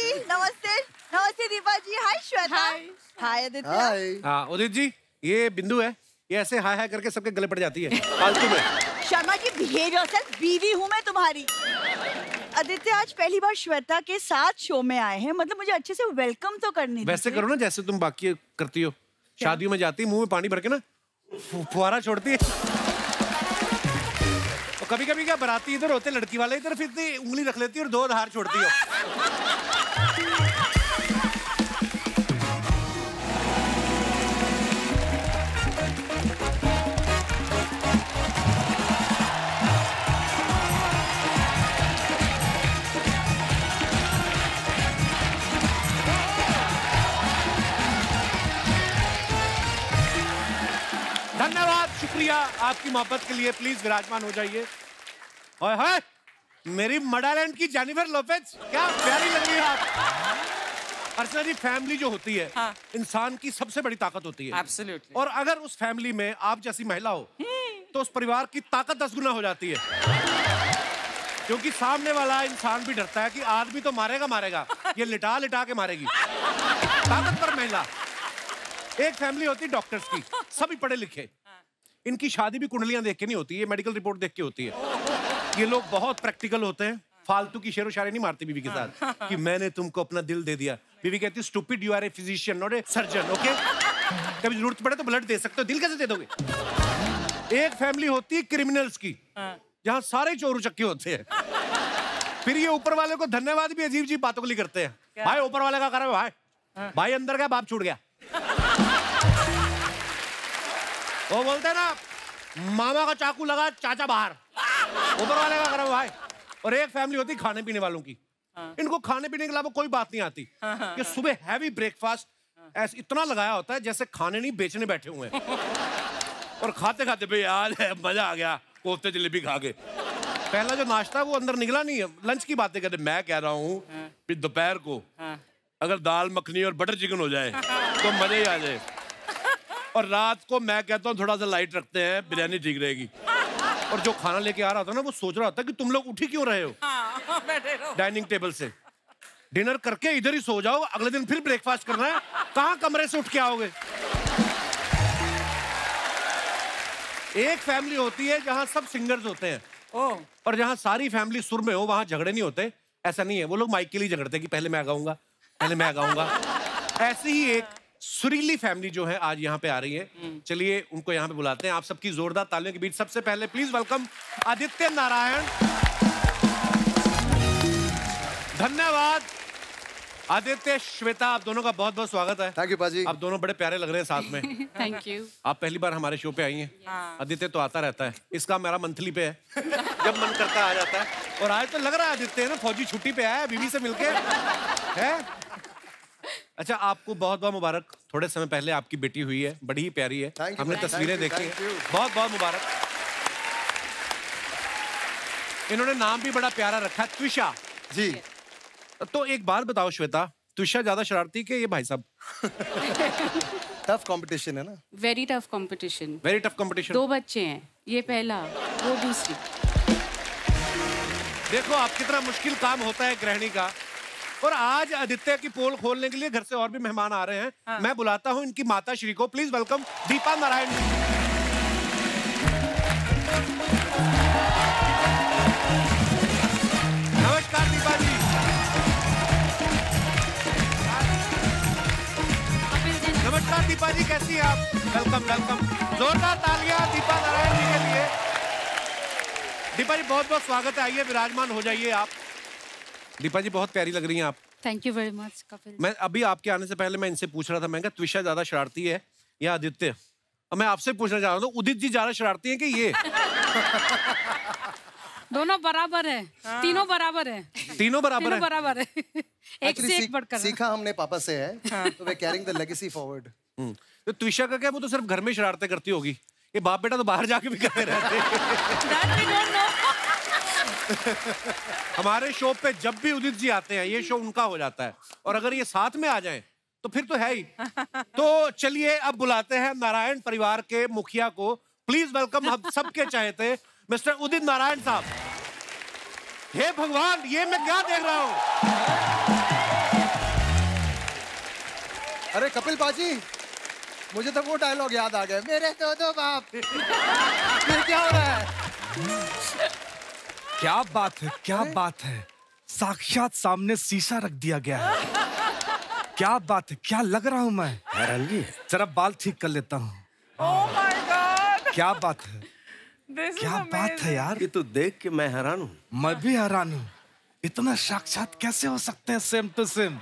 जी, नमस्ते। नमस्ते दीपा जी। हाय श्वेता। हाय आदित्य। हाँ उदित जी, ये बिंदु है, ये ऐसे हाय हाय करके सबके गले पड़ जाती है फालतू में। शर्मा जी बिहेव योरसेल्फ, बीवी हूँ मैं तुम्हारी। आदित्य आज पहली बार श्वेता के साथ शो में आए हैं, मतलब मुझे अच्छे से वेलकम तो करनी वैसे करो ना जैसे तुम बाकी करती हो, शादियों में जाती मुंह में पानी भर के ना फुहारा छोड़ती है। और कभी कभी क्या बराती इधर होते लड़की वाले इधर फिरती उंगली रख लेती है और दो धार छोड़ती हो। धन्यवाद, शुक्रिया आपकी मोहब्बत के लिए। प्लीज विराजमान हो जाइए। ओए हाय, मेरी मडालैंड की जेनिफर लोपेज, क्या प्यारी लग रही है आप। अर्चना जी, फैमिली जो होती है इंसान की सबसे बड़ी ताकत होती है। Absolutely. और अगर उस फैमिली में आप जैसी महिला हो तो उस परिवार की ताकत 10 गुना हो जाती है। क्योंकि सामने वाला इंसान भी डरता है कि आदमी तो मारेगा मारेगा, ये लिटा लिटा के मारेगी। ताकतवर महिला। एक फैमिली होती है डॉक्टर्स की, सभी पढ़े लिखे। इनकी शादी भी कुंडलियां देख के नहीं होती, ये मेडिकल रिपोर्ट देख के होती है। ये लोग बहुत प्रैक्टिकल होते हैं, फालतू की शेरो शायरी नहीं मारती बीवी के साथ कि मैंने तुमको अपना दिल दे दिया। बीवी कहती है stupid, you are a physician not a surgeon, okay. कभी जरूरत पड़े तो ब्लड दे सकते हो, दिल कैसे दे दोगे। एक फैमिली होती है क्रिमिनल्स की, जहां सारे चोर उचक्के होते हैं। फिर ये ऊपर वाले को धन्यवाद भी अजीब अजीब बातों के लिए करते हैं। भाई ऊपर वाले का कर भाई अंदर गया बाप छूट गया। वो बोलते हैं ना, मामा का चाकू लगा चाचा बाहर, ऊपर वाले का करो भाई। और एक फैमिली होती है खाने पीने वालों की। इनको खाने पीने के अलावा कोई बात नहीं आती कि सुबह हैवी ब्रेकफास्ट ऐसे इतना लगाया होता है जैसे खाने नहीं बेचने बैठे हुए हैं। और खाते खाते भाई आज है मजा आ गया, कोफ्ते जलेबी खा के। पहला जो नाश्ता वो अंदर निकला नहीं है, लंच की बातें करते। मैं कह रहा हूँ कि दोपहर को अगर दाल मखनी और बटर चिकन हो जाए तो मजे ही आ जाए। और रात को मैं कहता हूँ थोड़ा सा लाइट रखते हैं, बिरयानी ठीक रहेगी। और जो खाना लेके आ रहा था ना वो सोच रहा होता कि तुम लोग उठी क्यों रहे हो डाइनिंग टेबल से। डिनर करके इधर ही सो जाओ, अगले दिन फिर ब्रेकफास्ट करना है, कहाँ कमरे से उठ के आओगे। एक फैमिली होती है जहां सब सिंगर्स होते हैं और जहां सारी फैमिली सुर में हो वहां झगड़े नहीं होते। ऐसा नहीं है, वो लोग माइक के लिए झगड़ते हैं कि पहले मैं गाऊंगा, पहले मैं गाऊंगा। ऐसी ही एक सुरीली फैमिली जो है आज यहाँ पे आ रही है। चलिए उनको यहाँ पे बुलाते हैं। आप सबकी जोरदार तालियों के बीच सबसे पहले प्लीज वेलकम आदित्य नारायण। धन्यवाद आदित्य, श्वेता, आप दोनों का बहुत बहुत स्वागत है। थैंक यू पाजी। आप दोनों बड़े प्यारे लग रहे हैं साथ में। Thank you. आप पहली बार हमारे शो पे आई हैं। आदित्य तो आता रहता है, इसका मेरा मंथली पे है, जब मन करता है आ जाता है। और आज तो लग रहा है आदित्य है ना फौजी छुट्टी पे आया है बीवी से मिलके है। अच्छा, आपको बहुत बहुत मुबारक। थोड़े समय पहले आपकी बेटी हुई है, बड़ी ही प्यारी है, हमने तस्वीरें देखी हैं। बहुत बहुत मुबारक। इन्होंने नाम भी बड़ा प्यारा रखा है, त्विषा जी। तो एक बात बताओ श्वेता, त्विषा ज्यादा शरारती के ये भाई साहब? टफ कंपटीशन है ना। Very tough competition. Very tough competition. 2 बच्चे हैं, ये पहला, वो दूसरी। देखो आप कितना मुश्किल काम होता है गृहिणी का। और आज आदित्य की पोल खोलने के लिए घर से और भी मेहमान आ रहे हैं। मैं बुलाता हूं इनकी माता श्री को। Please welcome Deepa Narayan. नमस्कार दीपा जी। नमस्कार दीपा जी, कैसी हैं आप? Welcome welcome. जोरदार तालियां दीपा नारायण जी के लिए। दीपा जी बहुत बहुत स्वागत है, आइए विराजमान हो जाइए आप। दीपा जी बहुत प्यारी लग रही हैं आप। Thank you very much Kapil. मैं अभी आपके आने से पहले मैं इनसे पूछ रहा था, मैं कहा त्विषा ज्यादा शरारती है या आदित्य? अब मैं आपसे पूछना चाह रहा हूँ, उदित जी ज्यादा शरारती हैं कि ये? दोनों बराबर है, तीनों बराबर है। तीनों बराबर है? बराबर है। एक से एक बढ़कर। सीखा हमने पापा से है, तो वे कैरिंग द लेगेसी फॉरवर्ड। तो त्विषा का क्या, वो तो सिर्फ घर में शरारतें करती होगी, ये बाप बेटा तो बाहर जाके भी करते रहते। हमारे शो पे जब भी उदित जी आते हैं ये शो उनका हो जाता है, और अगर ये साथ में आ जाएं तो फिर तो है ही। तो चलिए अब बुलाते हैं नारायण परिवार के मुखिया को। प्लीज वेलकम हम सबके चाहते मिस्टर उदित नारायण साहब। हे भगवान, ये मैं क्या देख रहा हूं? अरे कपिल पाजी, मुझे तो वो डायलॉग याद आ गया, मेरे दो बाप। फिर क्या हो रहा है? क्या बात है, क्या बात है, साक्षात सामने शीशा रख दिया गया है। क्या बात है, क्या लग रहा हूँ मैं। हैरानगी, जरा बाल ठीक कर लेता हूँ। Oh my God! क्या बात है, This is क्या बात है यार। ये तो देख के मैं हैरान हूँ। मैं भी हैरान हूँ, इतना साक्षात कैसे हो सकते हैं, सेम टू सेम।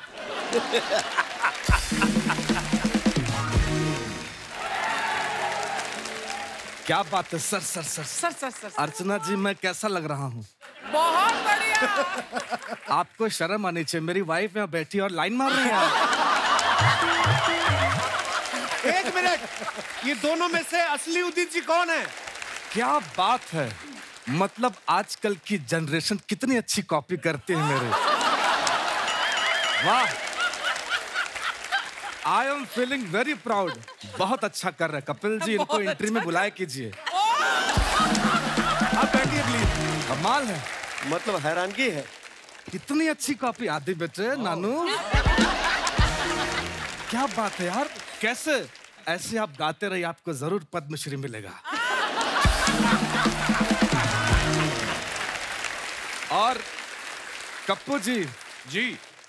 क्या बात है सर। सर। अर्चना जी, मैं कैसा लग रहा हूँ? बहुत बढ़िया। आपको शर्म आनी चाहिए, मेरी वाइफ यहाँ बैठी और लाइन मार रही है। एक मिनट, ये दोनों में से असली उदित जी कौन है? क्या बात है, मतलब आजकल की जनरेशन कितनी अच्छी कॉपी करती है मेरे। वाह, I am feeling very proud. बहुत अच्छा कर रहे हैं कपिल जी, इनको एंट्री में बुलाया कीजिए। आप बैठिए प्लीज। कमाल है, मतलब हैरानगी है। कितनी अच्छी कॉपी आती बेटे नानू। क्या बात है यार, कैसे ऐसे आप गाते रहिए, आपको जरूर पद्मश्री मिलेगा। और कप्पू जी,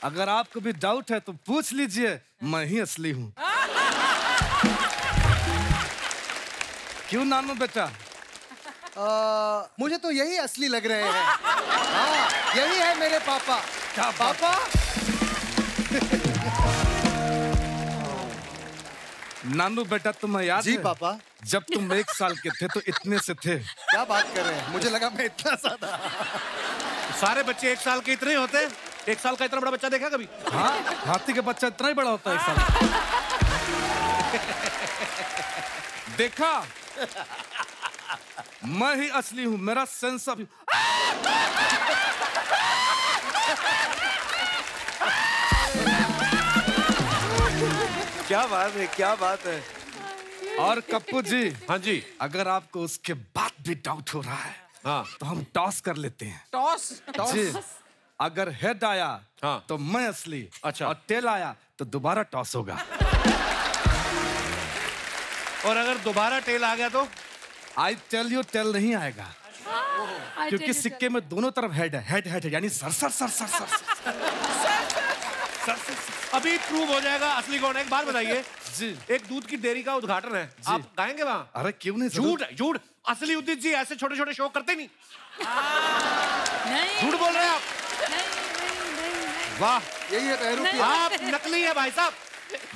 अगर आपको भी डाउट है तो पूछ लीजिए, मैं ही असली हूँ। क्यों नानू बेटा? मुझे तो यही असली लग रहे हैं। हाँ, यही है मेरे पापा। क्या पापा? नानू बेटा, तुम्हें याद जी है? पापा। जब तुम 1 साल के थे तो इतने से थे। क्या बात कर रहे हैं, मुझे लगा मैं इतना ज्यादा। सारे बच्चे 1 साल के इतने ही होते हैं। 1 साल का इतना बड़ा बच्चा देखा कभी? हाँ, हाथी का बच्चा इतना ही बड़ा होता है 1 साल। देखा, मैं ही असली हूँ, मेरा सेंस ऑफ। क्या बात है, क्या बात है। और कप्पू जी, हाँ जी, अगर आपको उसके बाद भी डाउट हो रहा है, हाँ, तो हम टॉस कर लेते हैं। टॉस। जी, अगर हेड आया हाँ, तो मैं असली, अच्छा, और टेल आया तो दोबारा टॉस होगा। और अगर दोबारा टेल आ गया तो? आई टेल यू, टेल नहीं आएगा, क्योंकि सिक्के में दोनों तरफ हेड है, हेड यानी सर। अभी प्रूव हो जाएगा असली कौन है। एक बात बताइए जी, एक दूध की डेयरी का उद्घाटन है, आप गाएंगे वहाँ? अरे क्यों नहीं, झूठ है, झूठ। असली उदित जी ऐसे छोटे छोटे शो करते नहीं। झूठ बोल रहे हैं आप। वाह, यही है बहरू की। आप नकली है भाई साहब।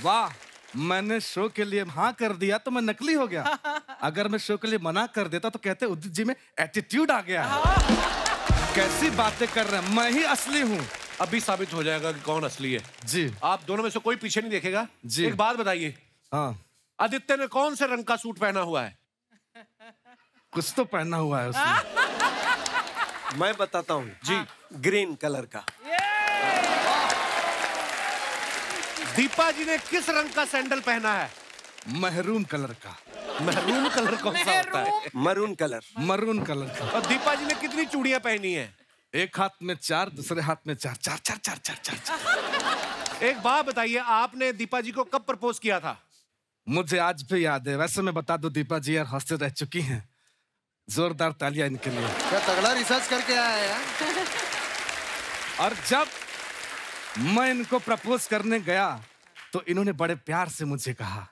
वाह, मैंने शो के लिए हाँ कर दिया तो मैं नकली हो गया। अगर मैं शो के लिए मना कर देता तो कहते उदित जी में एटीट्यूड आ गया है। कैसी बातें कर रहे हैं, मैं ही असली हूँ। अभी साबित हो जाएगा कि कौन असली है। जी, आप दोनों में से कोई पीछे नहीं देखेगा। जी। एक बात बताइए, हाँ, आदित्य ने कौन से रंग का सूट पहना हुआ है? कुछ तो पहना हुआ है उसने। मैं बताता हूँ जी, ग्रीन कलर का। दीपा जी ने किस रंग का सैंडल पहना है? महरूम कलर का। महरून कलर कौन सा होता है? Maroon colour. मरून कलर का। और दीपा जी ने कितनी चूड़ियां पहनी है? एक हाथ में 4, दूसरे हाथ में 4। एक बात बताइए, आपने दीपा जी को कब प्रपोज किया था? मुझे आज भी याद है। वैसे मैं बता दूं, दीपा जी यार हंसते रह चुकी हैं। जोरदार तालियां इनके लिए। क्या तगड़ा रिसर्च करके आया है यार। और जब मैं इनको प्रपोज करने गया तो इन्होंने बड़े प्यार से मुझे कहा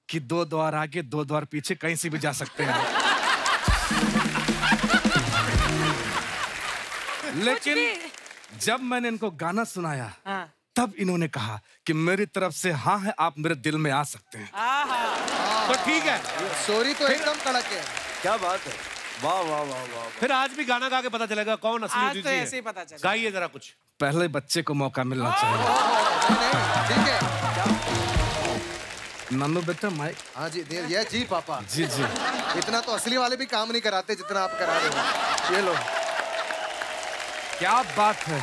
कि 2 द्वार आगे 2 द्वार पीछे कहीं से भी जा सकते हैं। लेकिन जब मैंने इनको गाना सुनाया तब इन्होंने कहा कि मेरी तरफ से हाँ है, आप मेरे दिल में आ सकते हैं। तो ठीक है, स्टोरी तो एकदम कड़क है। क्या बात है, वाह वाह वाह वाह। फिर आज भी गाना गा के पता चलेगा कौन असली आज उदित तो जी ऐसे ही है। पता चलेगा। गाइए जरा कुछ। पहले बच्चे को मौका मिलना चाहिए। ठीक है। नन्नू बेटा माइक। हाँ जी, ये जी पापा। जी जी। इतना तो असली वाले भी काम नहीं कराते जितना आप करा रहे हो। ये लो। क्या बात है।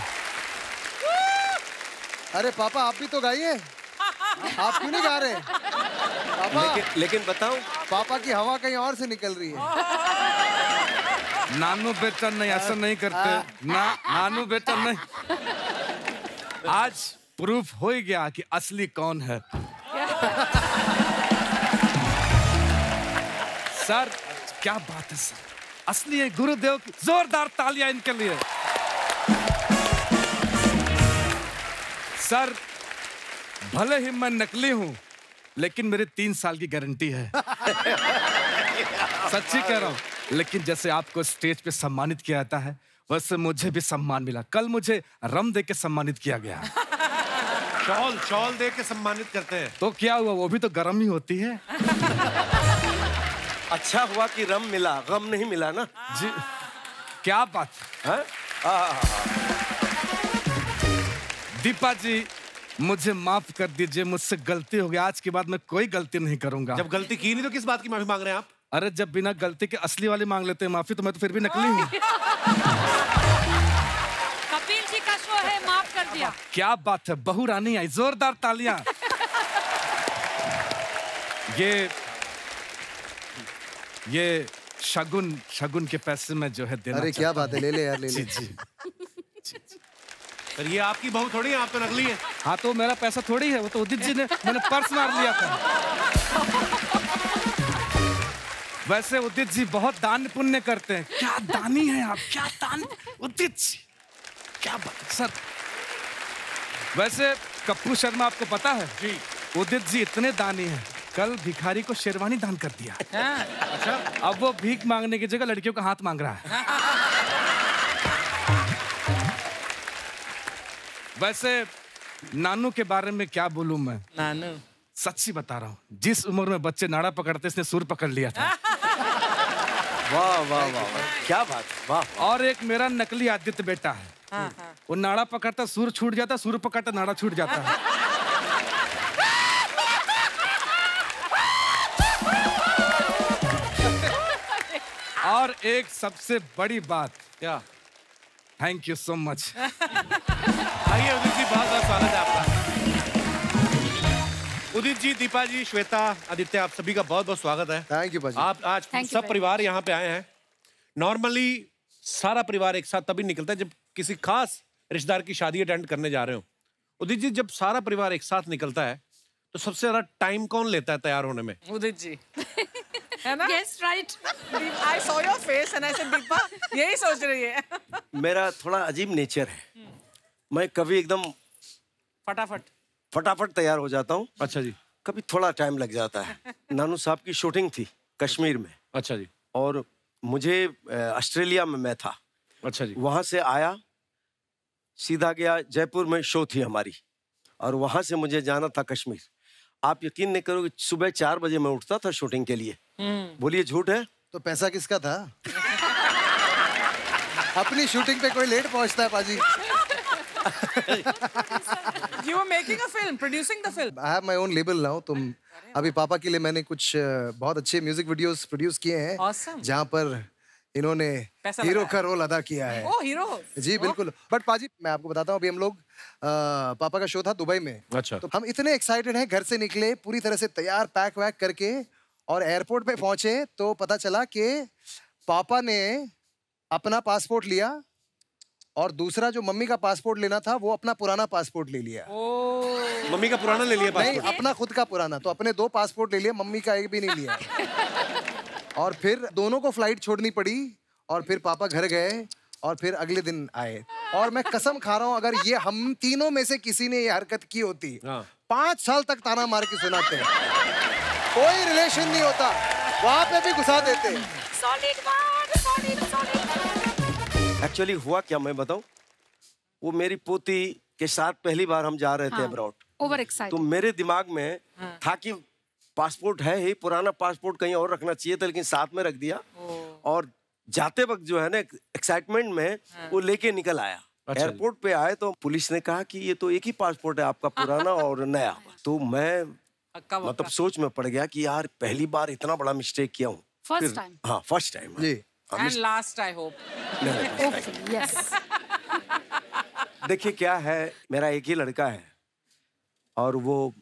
अरे पापा, आप भी तो गाइए। आप क्यों नहीं गा रहे पापा? लेकिन बताऊं, पापा की हवा कहीं और से निकल रही है। नानू बेटा नहीं, ऐसा नहीं करते ना। नानू बेटा नहीं। आज प्रूफ हो ही गया कि असली कौन है। सर क्या बात है सर, असली है गुरुदेव की जोरदार तालियां इनके लिए। सर भले ही मैं नकली हूं लेकिन मेरी 3 साल की गारंटी है। सच्ची कह रहा हूं। लेकिन जैसे आपको स्टेज पे सम्मानित किया जाता है वैसे मुझे भी सम्मान मिला। कल मुझे रम दे के सम्मानित किया गया। शॉल दे के सम्मानित करते हैं। तो क्या हुआ, वो भी तो गर्म ही होती है। अच्छा हुआ कि रम मिला, गम नहीं मिला ना। जी क्या बात है। दीपा जी मुझे माफ कर दीजिए, मुझसे गलती हो गई। आज के बाद मैं कोई गलती नहीं करूंगा। जब गलती की नहीं तो किस बात की माफी मांग रहे हैं आप? अरे जब बिना गलती के असली वाले मांग लेते हैं माफी, तो मैं तो फिर भी नकली हूँ। कपिल जी का शो है, माफ कर दिया। क्या बात है, बहू रानी आई, जोरदार तालियां। ये शगुन के पैसे में जो है देना। अरे क्या बात है, ले ले यार, ले ले। जी। पर ये आपकी बहू थोड़ी है, आप तो नकली हैं। हाँ तो मेरा पैसा थोड़ी है, वो तो उदित जी ने मैंने पर्स मार लिया था। वैसे उदित जी बहुत दान पुण्य करते हैं। क्या दानी है आप, क्या दान उदित जी, क्या बात है सर। वैसे कप्पू शर्मा आपको पता है जी, उदित जी इतने दानी हैं, कल भिखारी को शेरवानी दान कर दिया। अच्छा, अब वो भीख मांगने की जगह लड़कियों का हाथ मांग रहा है। वैसे नानू के बारे में क्या बोलूं मैं। नानू सच्ची बता रहा हूँ, जिस उम्र में बच्चे नाड़ा पकड़ते इसने सुर पकड़ लिया था। वाह वाह वाह, क्या बात, वाह। और एक मेरा नकली आदित्य बेटा है, वो नाड़ा पकड़ता सुर छूट जाता, सुर पकड़ता नाड़ा छूट जाता है। और एक सबसे बड़ी बात, क्या? Thank you so much. आइए उदित जी, बहुत बहुत स्वागत है आपका। उदित जी, दीपा जी, श्वेता, आदित्य, आप सभी का बहुत बहुत स्वागत है। थैंक यू पाजी। आप आज सब परिवार यहाँ पे आए हैं। नॉर्मली सारा परिवार एक साथ तभी निकलता है जब किसी खास रिश्तेदार की शादी अटेंड करने जा रहे हो। उदित जी, जब सारा परिवार एक साथ निकलता है तो सबसे ज्यादा टाइम कौन लेता है तैयार होने में? उदित जी है ना? Yes, right. I saw your face and I said Deepa यही सोच रही है। मेरा थोड़ा अजीब नेचर है, मैं कभी एकदम फटाफट तैयार हो जाता हूँ। अच्छा जी। कभी थोड़ा टाइम लग जाता है। नानू साहब की शूटिंग थी कश्मीर में। अच्छा जी। और मुझे ऑस्ट्रेलिया में मैं था। अच्छा जी। वहां से आया, सीधा गया जयपुर में शो थी हमारी, और वहां से मुझे जाना था कश्मीर। आप यकीन नहीं करोगे, सुबह 4 बजे मैं उठता था शूटिंग के लिए। बोलिए झूठ है? तो पैसा किसका था? अपनी शूटिंग पे कोई लेट पहुंचता है पाजी। You were making a film, producing the film. I have my own label now। तुम अभी पापा के लिए मैंने कुछ बहुत अच्छे म्यूजिक वीडियोस प्रोड्यूस किए हैं। Awesome. जहाँ पर इन्होंने पैसा हीरो लगाया। का रोल अदा किया है। Oh, hero. जी बिल्कुल। बट पाजी मैं आपको बताता हूँ, अभी हम लोग पापा का शो था दुबई में। अच्छा। तो हम इतने एक्साइटेड हैं, घर से निकले पूरी तरह से तैयार, पैक वैक करके, और एयरपोर्ट पे पहुंचे तो पता चला कि पापा ने अपना पासपोर्ट लिया और दूसरा जो मम्मी का पासपोर्ट लेना था वो अपना पुराना पासपोर्ट ले लिया। मम्मी का पुराना ले लिया नहीं, पासपोर्ट? अपना खुद का पुराना। तो अपने 2 पासपोर्ट ले लिए, मम्मी का एक भी नहीं लिया। और फिर दोनों को फ्लाइट छोड़नी पड़ी, और फिर पापा घर गए, और फिर अगले दिन आए। और मैं कसम खा रहा हूँ, अगर ये हम तीनों में से किसी ने ये हरकत की होती, 5 साल तक ताना मार के सुनाते। कोई रिलेशन नहीं होता, वहां पे भी घुसा देते। एक्चुअली हुआ क्या मैं बताऊं, वो मेरी पोती के साथ पहली बार हम जा रहे थे अब्रॉड। ओवर तो एक्साइटेड। मेरे दिमाग में था कि पासपोर्ट है ही, पुराना पासपोर्ट कहीं और रखना चाहिए था, लेकिन साथ में रख दिया। और जाते वक्त जो है ना, एक्साइटमेंट में वो लेके निकल आया। अच्छा। एयरपोर्ट पे आए तो पुलिस ने कहा कि ये तो एक ही पासपोर्ट है आपका, पुराना और नया। तो मैं मतलब सोच में पड़ गया कि यार पहली बार इतना बड़ा मिस्टेक किया हूँ। First time. हाँ, फर्स्ट टाइम जी। And last, I hope. Yes. देखिए क्या है, मेरा एक ही लड़का है, और वो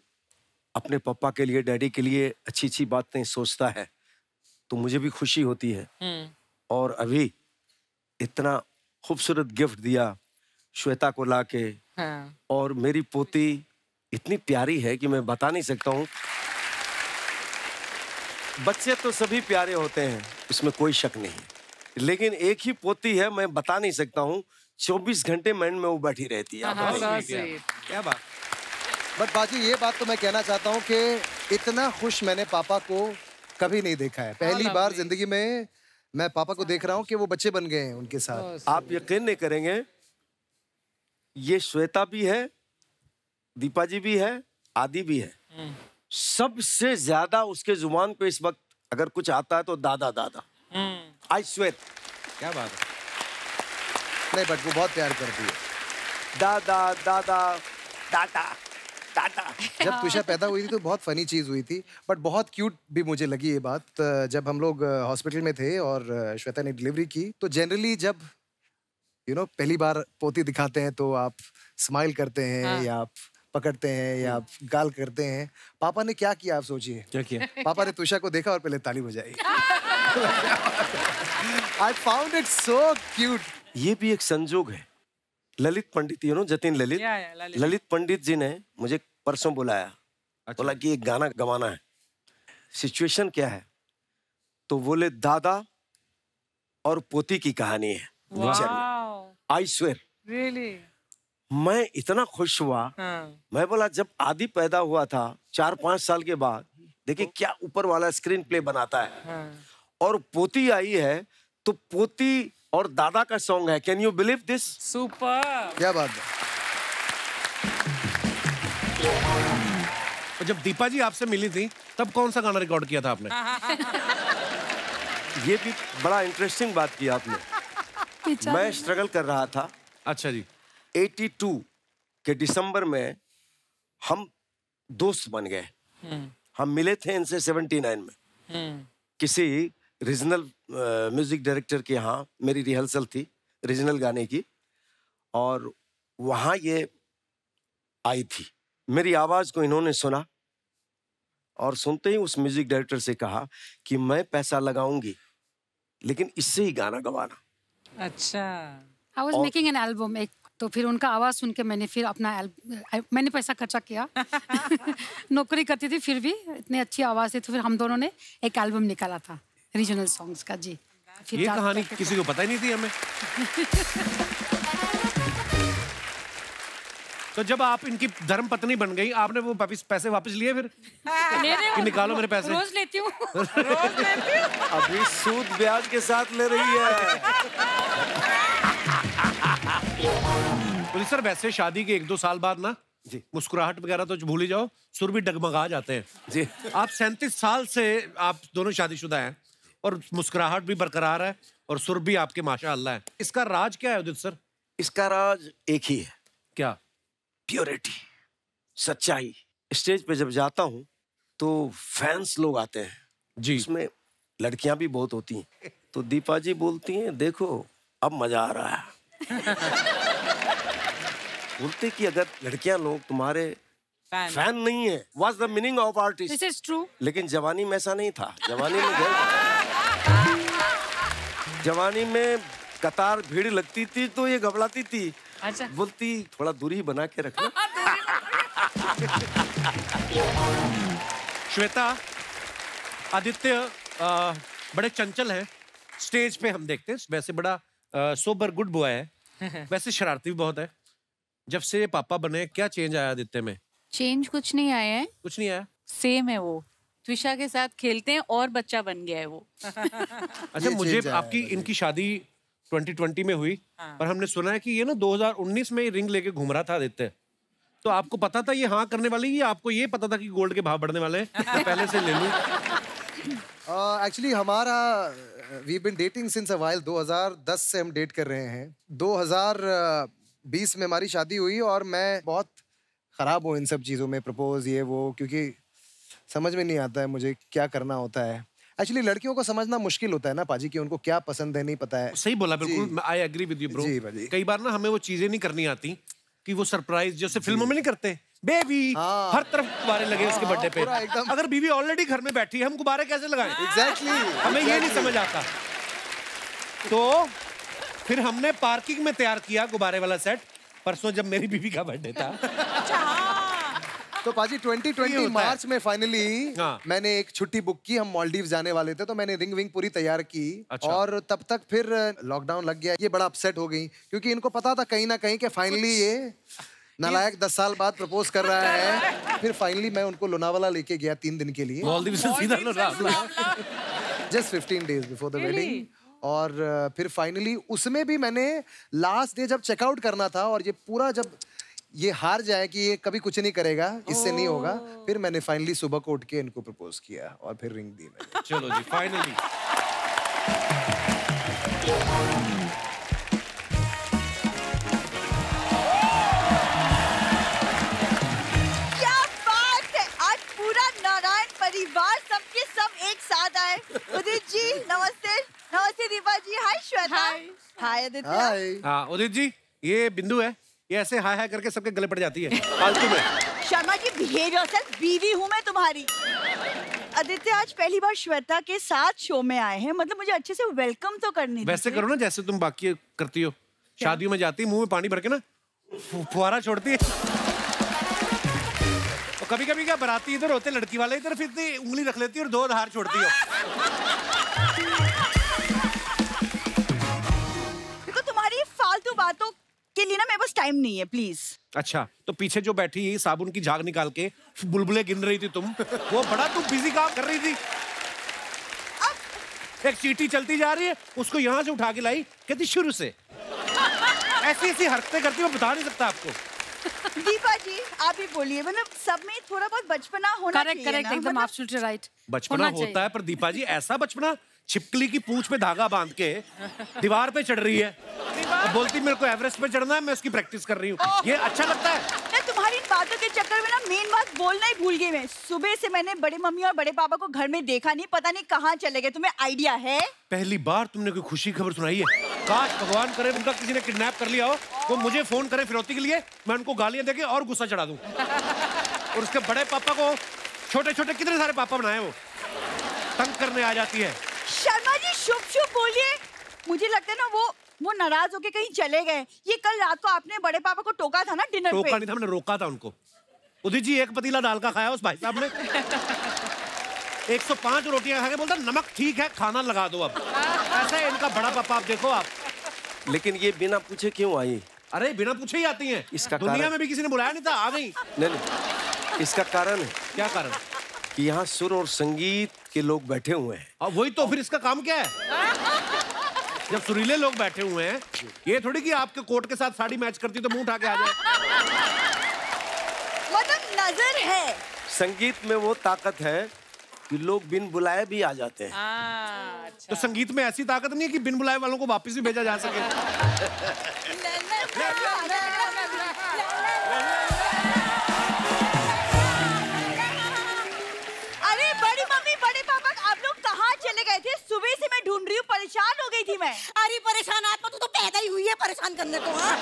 अपने पापा के लिए, डैडी के लिए अच्छी अच्छी बातें सोचता है, तो मुझे भी खुशी होती है। और अभी इतना खूबसूरत गिफ्ट दिया श्वेता को लाके, और मेरी पोती इतनी प्यारी है कि मैं बता नहीं सकता हूँ। बच्चे तो सभी प्यारे होते हैं, इसमें कोई शक नहीं, लेकिन एक ही पोती है, मैं बता नहीं सकता हूँ। 24 घंटे माइंड में वो बैठी रहती है। क्या बात। बट बाजी ये बात तो मैं कहना चाहता हूँ कि इतना खुश मैंने पापा को कभी नहीं देखा है। पहली बार जिंदगी में मैं पापा को देख रहा हूँ कि वो बच्चे बन गए हैं उनके साथ। आप यकीन नहीं करेंगे, ये श्वेता भी है, दीपा जी भी है, आदि भी है। सबसे ज्यादा उसके जुबान पे इस वक्त अगर कुछ आता है तो दादा दादा। I swear. क्या बात है। नहीं बट वो बहुत प्यार करती है। दादा दादा दादा दादा। जब तुषा पैदा हुई थी तो बहुत फनी चीज हुई थी, बट बहुत क्यूट भी मुझे लगी ये बात। जब हम लोग हॉस्पिटल में थे और श्वेता ने डिलीवरी की, तो जनरली जब पहली बार पोती दिखाते हैं तो आप स्माइल करते हैं या आप पकड़ते हैं या आप गाल करते हैं। पापा ने क्या किया आप सोचिए। क्या किया? पापा ने तुषा को देखा और पहले ताली बजाई। I found it so cute. ये भी एक संजोग है। ललित पंडित, जतिन ललित, ललित पंडित जी ने मुझे परसों बुलाया। बोला कि एक गाना गवाना है। सिचुएशन क्या है? तो बोले दादा और पोती की कहानी है। I swear. Really? मैं इतना खुश हुआ। मैं बोला जब आदि पैदा हुआ था 4-5 साल के बाद, देखिए क्या ऊपर वाला स्क्रीन प्ले बनाता है। और पोती आई है तो पोती और दादा का सॉन्ग है। Can you believe this? Super. क्या बात है। तो जब दीपा जी आपसे मिली थी तब कौन सा गाना रिकॉर्ड किया था आपने? ये भी बड़ा इंटरेस्टिंग बात की आपने। मैं स्ट्रगल कर रहा था। अच्छा जी। 82 के दिसंबर में हम दोस्त बन गए। हम मिले थे इनसे 79 में किसी रीजनल म्यूजिक डायरेक्टर के यहाँ मेरी रिहर्सल थी रीजनल गाने की, और वहाँ ये आई थी। मेरी आवाज को इन्होंने सुना और सुनते ही उस म्यूजिक डायरेक्टर से कहा कि मैं पैसा लगाऊंगी लेकिन इससे ही गाना गवाना। अच्छा। I was making an album, तो फिर उनका आवाज सुन के मैंने फिर मैंने पैसा खर्चा किया। नौकरी करती थी फिर भी इतनी अच्छी आवाज थी, तो फिर हम दोनों ने एक एल्बम निकाला था रीजनल सॉन्ग्स का जी। फिर ये कहानी किसी को पता ही नहीं थी हमें। तो जब आप इनकी धर्म पत्नी बन गई, आपने वो पैसे वापस लिए फिर? कि निकालो मेरे पैसे। रोज लेती हूँ। अभी सूद ब्याज के साथ ले रही है। पुलिस सर, वैसे शादी के 1-2 साल बाद ना जी मुस्कुराहट वगैरह तो भूल ही जाओ, सुर भी डगमगा जाते हैं जी। आप 37 साल से आप दोनों शादीशुदा हैं और मुस्कुराहट भी बरकरार है और सुर भी आपके माशाअल्लाह है। इसका राज क्या है उदित सर? इसका राज एक ही है। क्या? प्योरिटी, सच्चाई। स्टेज पे जब जाता हूँ तो फैंस लोग आते हैं जी, उसमें लड़कियां भी बहुत होती हैं। तो दीपा जी बोलती हैं देखो अब मजा आ रहा है। बोलते कि अगर लड़कियां लोग तुम्हारे फैन नहीं है, what's the meaning of artist? This is true. लेकिन जवानी में ऐसा नहीं था। जवानी में जवानी में कतार भीड़ लगती थी तो ये घबराती थी। अच्छा। बोलती थोड़ा दूरी बना के रखना। श्वेता, आदित्य बड़े चंचल हैं। स्टेज पे हम देखते हैं वैसे बड़ा सोबर गुड बॉय है, वैसे शरारती भी बहुत है। जब से पापा बने क्या चेंज आया आदित्य में? चेंज कुछ नहीं आया है, कुछ नहीं आया, सेम है वो। त्विषा के साथ खेलते हैं और बच्चा बन गया है वो। अच्छा, मुझे आपकी इनकी शादी 2020 में हुई, पर हमने सुना है कि ये ना 2019 में रिंग लेके घूम रहा था आदित्य। तो आपको पता था ये हाँ करने वाली, या आपको ये पता था कि गोल्ड के भाव बढ़ने वाले हैं तो पहले से ले लूं? एक्चुअली हमारा we been dating since a while. 2010 से हम डेट कर रहे हैं। 2020 में हमारी शादी हुई और मैं बहुत खराब हूँ इन सब चीज़ों में, प्रपोज ये वो, क्योंकि समझ में नहीं आता है मुझे क्या करना होता है। एक्चुअली लड़कियों को समझना मुश्किल होता है ना पाजी, कि उनको क्या पसंद है नहीं पता है। सही बोला, बिल्कुल I agree with you bro. कई बार ना हमें वो चीजें नहीं करनी आती कि वो सरप्राइज जैसे फिल्मों में नहीं करते, बेबी हर तरफ गुब्बारे लगे उसके बर्थडे पे। अगर बीवी ऑलरेडी घर में बैठी है, हम गुब्बारे कैसे लगाएं? एग्जैक्टली हमें ये नहीं समझ आता। तो फिर हमने पार्किंग में तैयार किया गुब्बारे वाला सेट परसों जब मेरी बीवी का बर्थडे था। तो पाजी 2020 मार्च में फाइनली हाँ। मैंने एक छुट्टी बुक की, हम मालदीव जाने वाले थे, तो मैंने रिंग विंग पूरी तैयार की। अच्छा। और तब तक फिर लॉकडाउन लग गया। ये बड़ा अपसेट हो गई क्योंकि इनको पता था कहीं ना कहीं कि फाइनली ये नालायक 10 साल बाद प्रपोज कर रहा है। फिर फाइनली मैं उनको लोनावाला लेके गया 3 दिन के लिए, मालदीव से सीधा Lonavala. Just 15 days before the wedding. और फिर फाइनली उसमें भी मैंने लास्ट डे जब चेकआउट करना था, और ये पूरा जब ये हार जाए कि ये कभी कुछ नहीं करेगा, इससे नहीं होगा, फिर मैंने फाइनली सुबह को उठ के इनको प्रपोज किया और फिर रिंग दी मैंने। चलो जी, फाइनली। क्या बात है, आज पूरा नारायण परिवार सबके सब एक साथ आए। उदित जी नमस्ते। नमस्ते दीपा जी। हाय श्वेता। हाय आदित्य। हाय। हाँ उदित जी, ये बिंदु है, ये ऐसे हाय हाय करके सबके गले पड़ जाती है फालतू में। शर्मा जी बिहेव योरसेल्फ, बीवी हूँ मैं तुम्हारी। आदित्य आज पहली बार श्वेता के साथ शो में आए हैं, मतलब मुझे अच्छे से वेलकम तो करनी थी। वैसे करो ना जैसे तुम बाकी करती हो, शादियों में जाती मुंह में पानी भर के ना फुहारा छोड़ती है। और कभी कभी क्या बाराती इधर होते, लड़की वाले इधर फिरती, उंगली रख लेती है और 2 धार छोड़ती हो। देखो तुम्हारी फालतू बातों के लिए ना मेरे पास टाइम नहीं है, प्लीज। अच्छा, तो पीछे जो बैठी साबुन की झाग निकाल के बुलबुले गिन रही थी तुम, वो बड़ा तुम बिजी काम कर रही थी। एक चींटी चलती जा रही है, उसको यहाँ से उठा के लाई, कहती शुरू से। ऐसी ऐसी हरकतें करती, मैं बता नहीं सकता आपको। दीपा जी आप ही बोलिए, मतलब सब में थोड़ा बहुत बचपना होना करेक्ट चाहिए करेक्ट ना, एकदम मतलब एब्सोल्युटली राइट। बचपना होता है, पर दीपा जी ऐसा बचपना, छिपकली की पूंछ पे धागा बांध के दीवार पे चढ़ रही है और बोलती मेरे को एवरेस्ट पे चढ़ना है, मैं उसकी प्रैक्टिस कर रही हूँ। ये अच्छा लगता है? मैं तुम्हारी इन बातों के चक्कर में ना मेन बात बोलना ही भूल गई। मैं सुबह से मैंने बड़े मम्मी और बड़े पापा को घर में देखा नहीं, पता नहीं कहाँ चले गए। तुम्हें आइडिया है? पहली बार तुमने कोई खुशी खबर सुनाई है। काश भगवान करे उनका किसी ने किडनैप कर लिया हो, वो मुझे फोन करे फिरौती के लिए, मैं उनको गालियां देके और गुस्सा चढ़ा दूं। और उसके बड़े पापा को छोटे छोटे कितने सारे पापा बनाए, वो तंग करने आ जाती है। शर्मा जी शुभ शुभ बोलिए। मुझे लगता है ना वो नाराज होके कहीं चले गए। ये कल रात को आपने बड़े पापा को टोका था ना डिनर पे। टोका नहीं था, हमने रोका था उनको। उदित जी 1 पतीला दाल का खाया उस भाई साहब ने। 105 रोटियां खा के बोलता नमक ठीक है, खाना लगा दो अब। ऐसा है इनका बड़ा पापा, आप देखो आप। लेकिन ये बिना पूछे क्यों आई? अरे बिना पूछे ही आती हैं। इसका दुनिया कारण? में भी किसी ने बुलाया नहीं था, आ गई। नहीं, इसका कारण है क्या कारण? कि यहाँ सुर और संगीत के लोग बैठे हुए हैं। अब वही तो, फिर इसका काम क्या है? जब सुरीले लोग बैठे हुए हैं, ये थोड़ी कि आपके कोट के साथ साड़ी मैच करती तो मुंह उठा के आ जाए। मतलब नजर है। संगीत में वो ताकत है कि लोग बिन बुलाए भी आ जाते हैं। तो संगीत में ऐसी ताकत नहीं है कि बिन बुलाए वालों को वापस भी भेजा जा सके। अरे बड़ी मम्मी बड़े पापा आप लोग कहाँ चले गए थे? सुबह से मैं ढूंढ रही हूँ, परेशान हो गई थी मैं। अरे परेशान आत्मा, तू तो पैदा ही हुई है परेशान करने को। हाँ?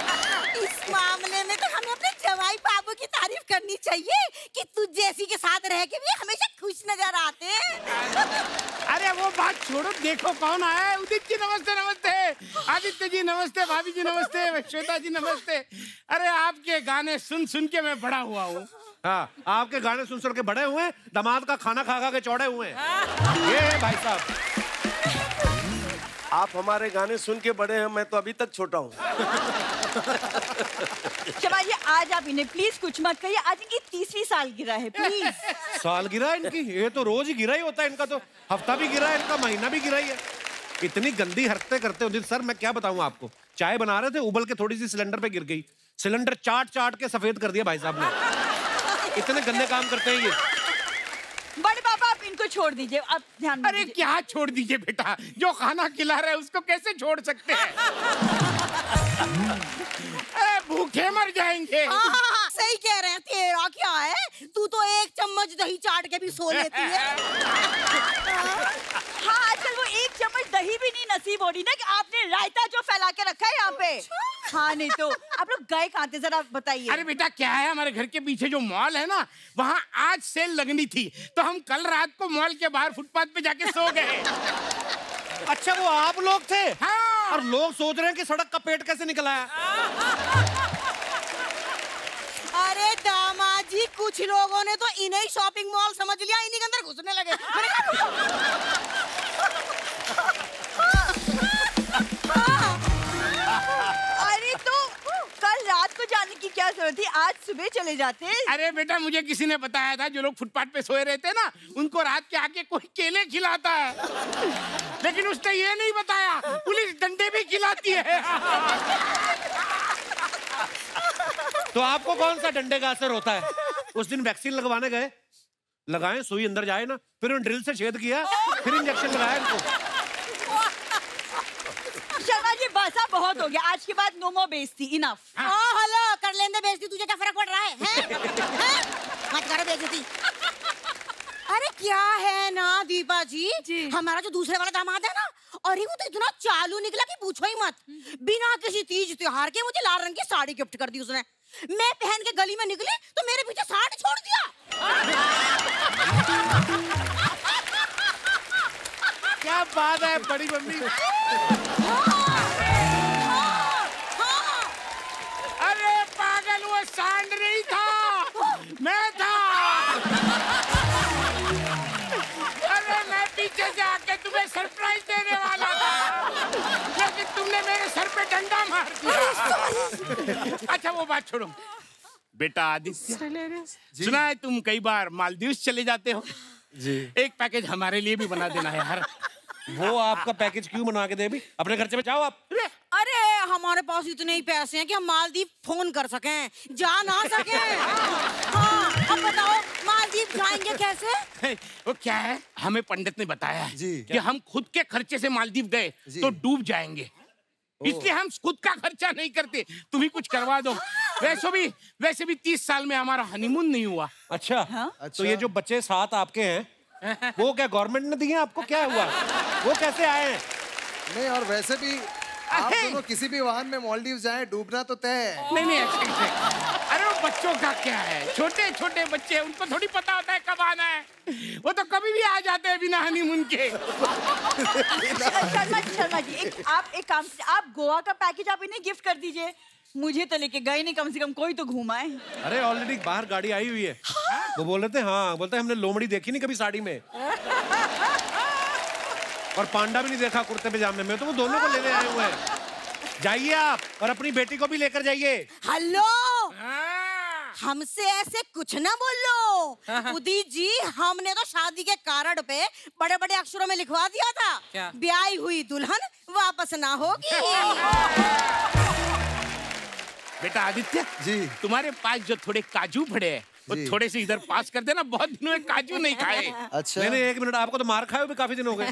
इस मामले में तो हमें अपने जवाई बाबू की तारीफ करनी चाहिए कि तू जैसी के साथ रह के भी हमेशा खुश नजर आते हैं। अरे वो बात छोड़ो, देखो कौन आया है। उदित जी नमस्ते। नमस्ते आदित्य जी नमस्ते, भाभी जी नमस्ते, श्वेता जी नमस्ते। अरे आपके गाने सुन सुन के मैं बड़ा हुआ हूँ। हाँ, आपके गाने सुन सुन के बड़े हुए, दामाद का खाना खा खा के चौड़े हुए हैं। ये है भाई साहब। आप हमारे गाने सुन के बड़े हैं, मैं तो अभी तक छोटा हूँ। चमाइए आज आप इन्हें प्लीज कुछ मत कहिए, आज इनकी 3री सालगिरह है, प्लीज। सालगिरह इनकी? ये तो रोज ही गिरा ही होता है इनका, तो हफ्ता भी गिरा है इनका, महीना भी गिरा ही है। इतनी गंदी हरकतें करते हो सर, मैं क्या बताऊं आपको। चाय बना रहे थे, उबल के थोड़ी सी सिलेंडर पे गिर गई, सिलेंडर चाट चाट के सफेद कर दिया भाई साहब ने। इतने गंदे काम करते हैं ये। बड़े पापा आप इनको छोड़ दीजिए, आप ध्यान। अरे क्या छोड़ दीजिए बेटा, जो खाना खिला रहे हैं उसको कैसे छोड़ सकते हैं? भूखे मर जाएंगे। हाँ, सही कह रहे हैं। तेरा क्या है, तू तो 1 चम्मच दही चाट के भी सो लेती है। हाँ आजकल वो 1 चम्मच दही भी नहीं नसीब हो रही ना कि आपने रायता जो फैला के रखा है यहाँ पे। हाँ नहीं तो आप लोग गए कहाँ थे, जरा बताइए। अरे बेटा क्या है, हमारे घर के पीछे जो मॉल है ना, वहाँ आज सेल लगनी थी, तो हम कल रात को मॉल के बाहर फुटपाथ पे जाके सो गए। अच्छा वो आप लोग थे? हाँ। और लोग सोच रहे हैं कि सड़क का पेट कैसे निकला है। अरे दामाद जी कुछ कुछ लोगों ने तो इन्हें ही शॉपिंग मॉल समझ लिया, इन्हीं के अंदर घुसने लगे। अरे तो कल रात को जाने की क्या जरूरत थी, आज सुबह चले जाते। अरे बेटा मुझे किसी ने बताया था जो लोग फुटपाथ पे सोए रहते हैं ना, उनको रात के आके कोई केले खिलाता है, लेकिन उसने ये नहीं बताया पुलिस डंडे भी खिलाती है। तो आपको कौन सा डंडे का असर होता है? उस दिन वैक्सीन लगवाने गए, लगाए, सुई अंदर जाए ना, फिर उन्होंने ड्रिल से छेद किया, फिर इंजेक्शन लगाया इनको। शर्मा जी बस अब बहुत हो गया, आज के बाद नो मोर बेइज्जती, इनफ। हेलो, कर लेंदे बेइज्जती, तुझे क्या फर्क पड़ रहा है? मत करो बेइज्जती। अरे क्या है ना दीपा जी, हमारा जो दूसरे वाला दामाद है ना, और वो तो इतना चालू निकला कि पूछो ही मत। बिना किसी तीज त्योहार के मुझे लाल रंग की साड़ी गिफ्ट कर दी उसने। मैं पहन के गली में निकली तो मेरे पीछे साड़ी छोड़ दिया। क्या बात है बड़ी मम्मी। अरे पागल, वो सांड नहीं था, मैं था। अरे मैं पीछे से आके तुम्हें सरप्राइज देने वाला था, लेकिन तुमने मेरे सर पे डंडा मार दिया। अच्छा वो बात छोड़ो, बेटा आदित्य, सुना है तुम कई बार मालदीव चले जाते हो जी। एक पैकेज हमारे लिए भी बना देना है यार। वो आपका पैकेज क्यों बना के दे? भी अपने खर्चे में जाओ आप। अरे हमारे पास इतने ही पैसे हैं कि हम मालदीव फोन कर सकें, जा ना सकें। हाँ, अब बताओ मालदीव जाएंगे कैसे? वो क्या है, हमें पंडित ने बताया कि हम खुद के खर्चे से मालदीव गए तो डूब जाएंगे, इसलिए हम खुद का खर्चा नहीं करते, तुम ही कुछ करवा दो। वैसे भी 30 साल में हमारा हनीमून नहीं हुआ। अच्छा, तो ये जो बच्चे 7 आपके हैं, वो क्या गवर्नमेंट ने दिए आपको? क्या हुआ, वो कैसे आए हैं? नहीं, और वैसे भी आप दोनों किसी भी वाहन में मालदीव जाएं, डूबना तो तय है। नहीं ऐसे। अरे वो बच्चों का क्या है, छोटे छोटे बच्चे, उनको थोड़ी पता होता है कब आना है, वो तो कभी भी आ जाते हैं बिना हनीमून के। शर्मा जी, आप एक काम, आप गोवा का पैकेज आप इन्हें गिफ्ट कर दीजिए, मुझे तो लेके गए नहीं, कम से कम कोई तो घुमाए। अरे ऑलरेडी बाहर गाड़ी आई हुई है। वो बोल रहे थे, हाँ बोलते हमने लोमड़ी देखी नहीं कभी साड़ी में, और पांडा भी नहीं देखा कुर्ते पजामे में, तो वो दोनों को लेने आए हुए हैं। जाइए आप, और अपनी बेटी को भी लेकर जाइए। हेलो, हमसे ऐसे कुछ ना बोलो उदित जी, हमने तो शादी के कार्ड पे बड़े बड़े अक्षरों में लिखवा दिया था, ब्याही हुई दुल्हन वापस ना होगी। बेटा आदित्य जी, तुम्हारे पास जो थोड़े काजू पड़े हैं, वो थोड़े से इधर पास कर देना, बहुत दिनों में काजू नहीं खाए। अच्छा, नहीं 1 मिनट, आपको तो मार खाए भी काफी दिन हो गए।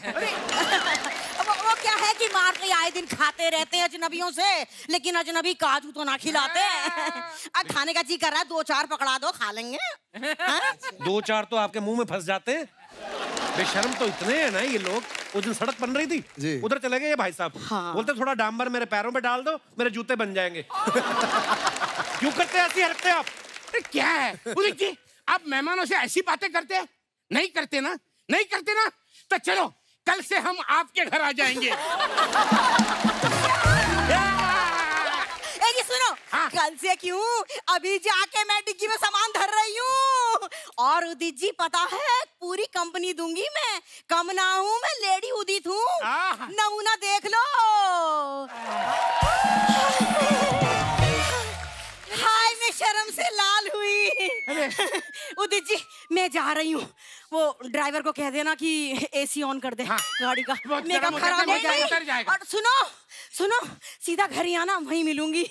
वो क्या है कि मार के आए दिन खाते रहते हैं अजनबियों से, लेकिन अजनबी काजू तो ना खिलाते। खाने का जी कर रहा है, 2-4 पकड़ा दो, खा लेंगे। 2-4 तो आपके मुंह में फंस जाते हैं। बेशर्म तो इतने हैं ना ये लोग। उस दिन सड़क बन रही थी, उधर चले गए ये भाई साहब। हाँ। बोलते थोड़ा डांबर मेरे पैरों पे डाल दो, मेरे जूते बन जाएंगे। क्यों करते हैं ऐसी हरकतें आप? क्या है उदित जी, आप मेहमानों से ऐसी बातें करते हैं? नहीं करते ना, नहीं करते ना, तो चलो कल से हम आपके घर आ जाएंगे। सुनो, हाँ? कल से क्यों, अभी जाके मैं डिग्गी में सामान धर रही हूँ। और उदित जी पता है, पूरी कंपनी दूंगी मैं, कम ना हूँ मैं, लेडी उदित हूँ, नमूना देख लो। हाय, मैं शर्म से लाल हुई। उदित जी मैं जा रही हूँ, वो ड्राइवर को कह देना कि एसी ऑन कर दे। हाँ। गाड़ी का मेकअप खराब हो जाएगा। और सुनो, सीधा घर ही आना, वहीं मिलूंगी।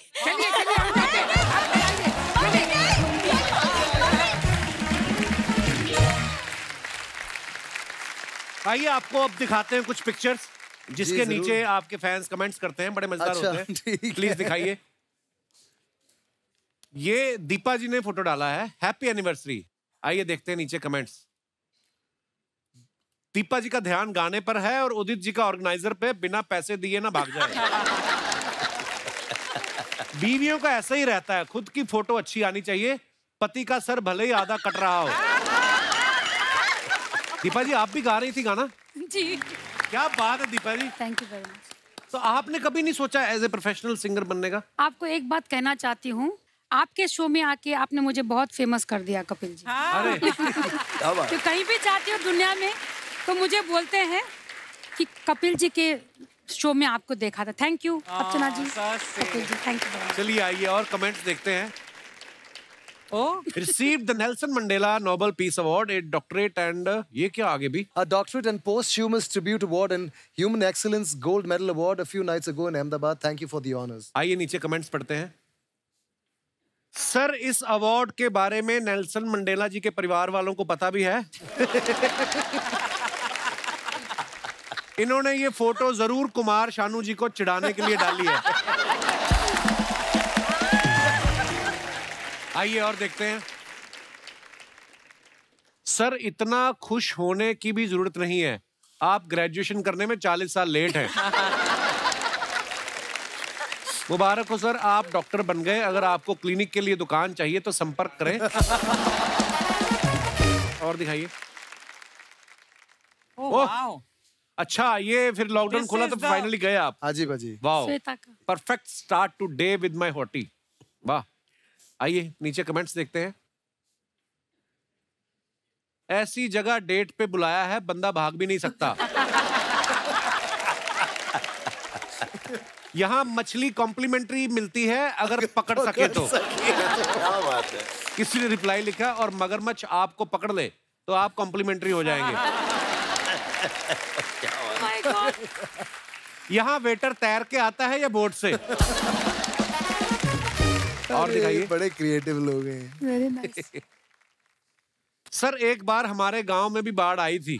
आइए आपको अब दिखाते हैं कुछ पिक्चर्स जिसके नीचे आपके फैंस कमेंट्स करते हैं, बड़े मजेदार होते हैं। प्लीज दिखाइए। ये दीपा जी ने फोटो डाला है, हैप्पी एनिवर्सरी। आइए देखते हैं नीचे कमेंट्स। दीपा जी का ध्यान गाने पर है और उदित जी का ऑर्गेनाइजर पे, बिना पैसे दिए ना भाग जाए। बीवियों का ऐसा ही रहता है, खुद की फोटो अच्छी आनी चाहिए, पति का सर भले ही आधा कट रहा हो। दीपा जी आप भी गा रही थी गाना? जी। क्या बात है Deepa ji. Thank you very much. तो आपने कभी नहीं सोचा एज ए प्रोफेशनल सिंगर बनने का? आपको एक बात कहना चाहती हूँ, आपके शो में आके आपने मुझे बहुत फेमस कर दिया कपिल जी। अरे तो कहीं भी जाती हूँ दुनिया में तो मुझे बोलते हैं कि कपिल जी के शो में आपको देखा था। Thank you Archana ji, Kapil ji, thank you. चलिए आइए और कमेंट्स देखते हैं। Received the Nelson Mandela Nobel Peace Award, a doctorate and ये क्या आगे भी? A doctorate and posthumous tribute award and human excellence gold medal award a few nights ago in Ahmedabad. Thank you for the honors. आइए नीचे comments पढ़ते हैं। Sir, इस award के बारे में नेल्सन मंडेला जी के परिवार वालों को पता भी है? इन्होंने ये फोटो जरूर कुमार शानू जी को चिढ़ाने के लिए डाली है। आइए और देखते हैं। सर, इतना खुश होने की भी जरूरत नहीं है, आप ग्रेजुएशन करने में 40 साल लेट हैं। मुबारक हो सर, आप डॉक्टर बन गए। अगर आपको क्लिनिक के लिए दुकान चाहिए तो संपर्क करें। और दिखाइए। ओह, अच्छा, ये फिर लॉकडाउन खुला तो फाइनली गए आप। हाजी बाजी। वाह, perfect start today with my hottie. वाह। आइए नीचे कमेंट्स देखते हैं। ऐसी जगह डेट पे बुलाया है, बंदा भाग भी नहीं सकता। यहाँ मछली कॉम्प्लीमेंट्री मिलती है अगर पकड़ सके तो। क्या बात है। किसी ने रिप्लाई लिखा, और मगरमच्छ आपको पकड़ ले तो आप कॉम्प्लीमेंट्री हो जाएंगे। यहाँ वेटर तैर के आता है या बोट से? और दिखाइए। बड़े क्रिएटिव लोग हैं। Very nice. सर, एक बार हमारे गांव में भी बाढ़ आई थी।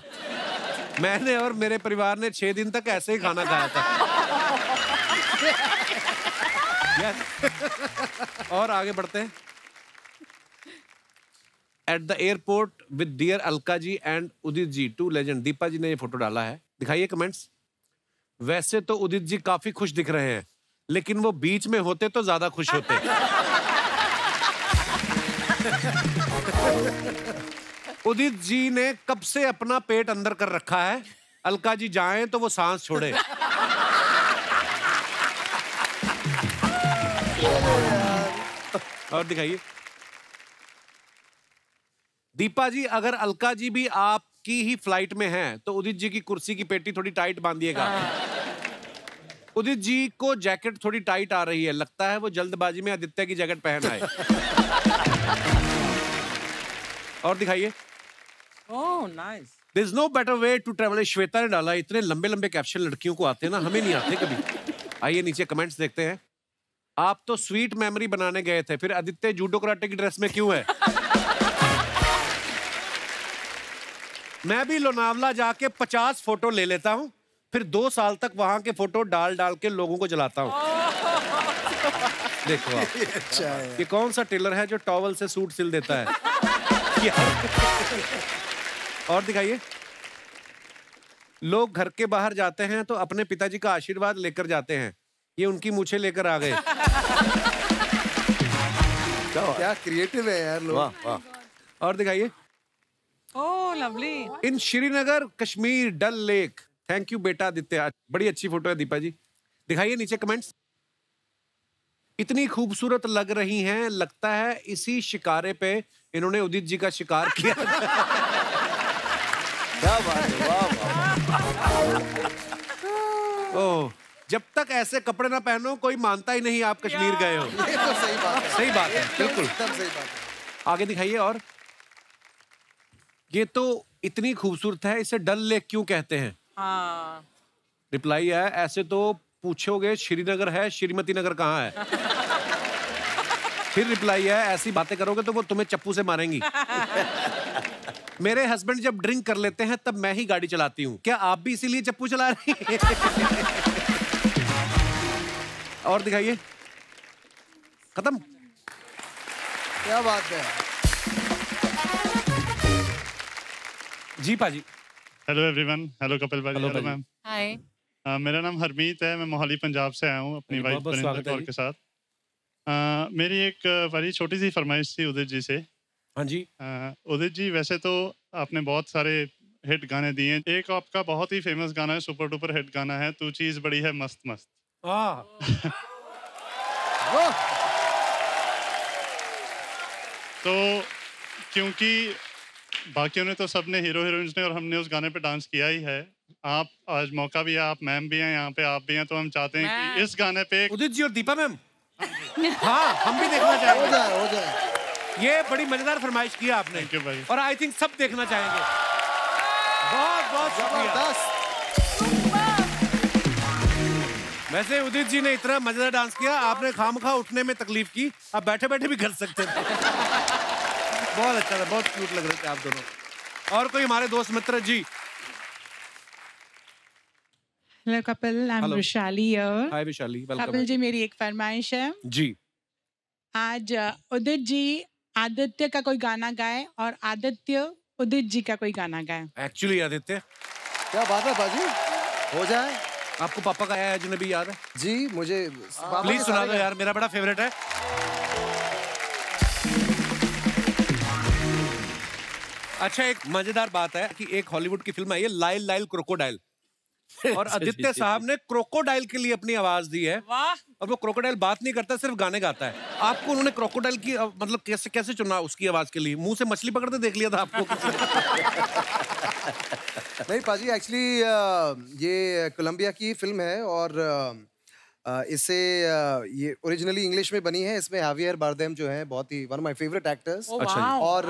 मैंने और मेरे परिवार ने 6 दिन तक ऐसे ही खाना खाया था। और आगे बढ़ते हैं। At the airport with dear Alka ji and Udit ji, 2 legend. Deepa ji ने ये फोटो डाला है, दिखाइए कमेंट्स। वैसे तो उदित जी काफी खुश दिख रहे हैं, लेकिन वो बीच में होते तो ज्यादा खुश होते। उदित जी ने कब से अपना पेट अंदर कर रखा है, अलका जी जाएं तो वो सांस छोड़े। और दिखाइए। दीपा जी, अगर अलका जी भी आपकी ही फ्लाइट में हैं तो उदित जी की कुर्सी की पेटी थोड़ी टाइट बांधिएगा। उदित जी को जैकेट थोड़ी टाइट आ रही है, लगता है वो जल्दबाजी में आदित्य की जैकेट पहन आए। और दिखाइए। Oh nice. There is no better way to travel। Shweta ने डाला, इतने लंबे लंबे कैप्शन लड़कियों को आते हैं ना, हमें नहीं आते कभी। आइए नीचे कमेंट्स देखते हैं। आप तो स्वीट मेमोरी बनाने गए थे, फिर आदित्य जूडो कराटे की ड्रेस में क्यों है? मैं भी लोनावला जाके 50 फोटो ले लेता हूँ, फिर 2 साल तक वहां के फोटो डाल डाल के लोगों को जलाता हूँ। देखो आप, अच्छा है। ये कौन सा टेलर है जो टॉवल से सूट सिल देता है? और दिखाइए। लोग घर के बाहर जाते हैं तो अपने पिताजी का आशीर्वाद लेकर जाते हैं, ये उनकी मूछें लेकर आ गए। क्या क्रिएटिव है यार लोग। वाह वाह। और दिखाइए। Oh lovely. In Srinagar Kashmir Dal lake. Thank you बेटा आदित्य, बड़ी अच्छी फोटो है दीपा जी। दिखाइए नीचे कमेंट्स। इतनी खूबसूरत लग रही हैं, लगता है इसी शिकारे पे इन्होंने उदित जी का शिकार किया। क्या बात है। वाह वाह। ओह, जब तक ऐसे कपड़े ना पहनो कोई मानता ही नहीं आप कश्मीर गए हो। ये तो सही बात है। सही बात है, बिल्कुल एकदम सही बात है। आगे दिखाइए। और ये तो इतनी खूबसूरत है, इसे डल लेक क्यों कहते हैं? हाँ। रिप्लाई है, ऐसे तो पूछोगे श्रीनगर है, श्रीमती नगर कहाँ है? फिर रिप्लाई है, ऐसी बातें करोगे तो वो तुम्हें चप्पू से मारेंगी। मेरे हस्बैंड जब ड्रिंक कर लेते हैं तब मैं ही गाड़ी चलाती हूँ, क्या आप भी इसीलिए चप्पू चला रही हैं? और दिखाइए। खत्म। क्या बात है। जी पाजी। Hello everyone. हेलो कपिल भाई। Hello ma'am. हाय। मेरा नाम हरमीत है, मैं मोहाली पंजाब से आया हूँ अपनी वाइफ परिंदर कौर के साथ। मेरी एक बड़ी छोटी सी फरमाइश थी उदित जी से। हाँ जी। उदित जी, वैसे तो आपने बहुत सारे हिट गाने दिए, एक आपका बहुत ही फेमस गाना है, सुपर डुपर हिट गाना है, तू चीज बड़ी है मस्त मस्त। तो क्योंकि बाकियों ने तो सबने हीरो हीरोइंस ने और हमने उस गाने पे डांस किया ही है, आप आज मौका भी है, आप मैम भी हैं यहाँ पे, आप भी हैं, तो हम चाहते हैं कि इस गाने पे उदित जी और दीपा मैम हाँ हम भी देखना चाहेंगे। हो जाए। ये बड़ी मजेदार फरमाइश की आपने। थैंक यू भाई। और आई थिंक सब देखना चाहेंगे। बहुत बहुत शुक्रिया। वैसे उदित जी ने इतना मजेदार डांस किया, आपने खामखा उठने में तकलीफ की, आप बैठे बैठे भी कर सकते थे। बहुत अच्छा था, बहुत क्यूट लग रहे थे आप दोनों। और कोई हमारे दोस्त मित्र जी? Hello Kapil, I am Vaishali here. Hi Vaishali, welcome. Kapil ji, मेरी एक फरमाइश है जी। आज उदित जी आदित्य का कोई गाना गाए और आदित्य उदित जी का कोई गाना गाए। एक्चुअली आदित्य, क्या बात है बाजी, हो जाए। आपको पापा का आया अजनबी याद है? जी मुझे प्लीज सुना दो यार, मेरा बड़ा फेवरेट है। अच्छा, एक मजेदार बात है कि एक हॉलीवुड की फिल्म आई है लाइल लाइल क्रोकोडाइल, और आदित्य साहब ने क्रोकोडाइल के लिए अपनी आवाज दी है। वाह। और वो क्रोकोडाइल बात नहीं करता, सिर्फ गाने गाता है। आपको उन्होंने क्रोकोडाइल की मतलब कैसे कैसे चुना उसकी आवाज के लिए? मुंह से मछली पकड़ते देख लिया था आपको? नहीं पाजी, एक्चुअली ये कोलंबिया की फिल्म है और इसे ये ओरिजिनली इंग्लिश में बनी है। इसमें हावियर बारदेम जो है बहुत ही one of my favourite actors. और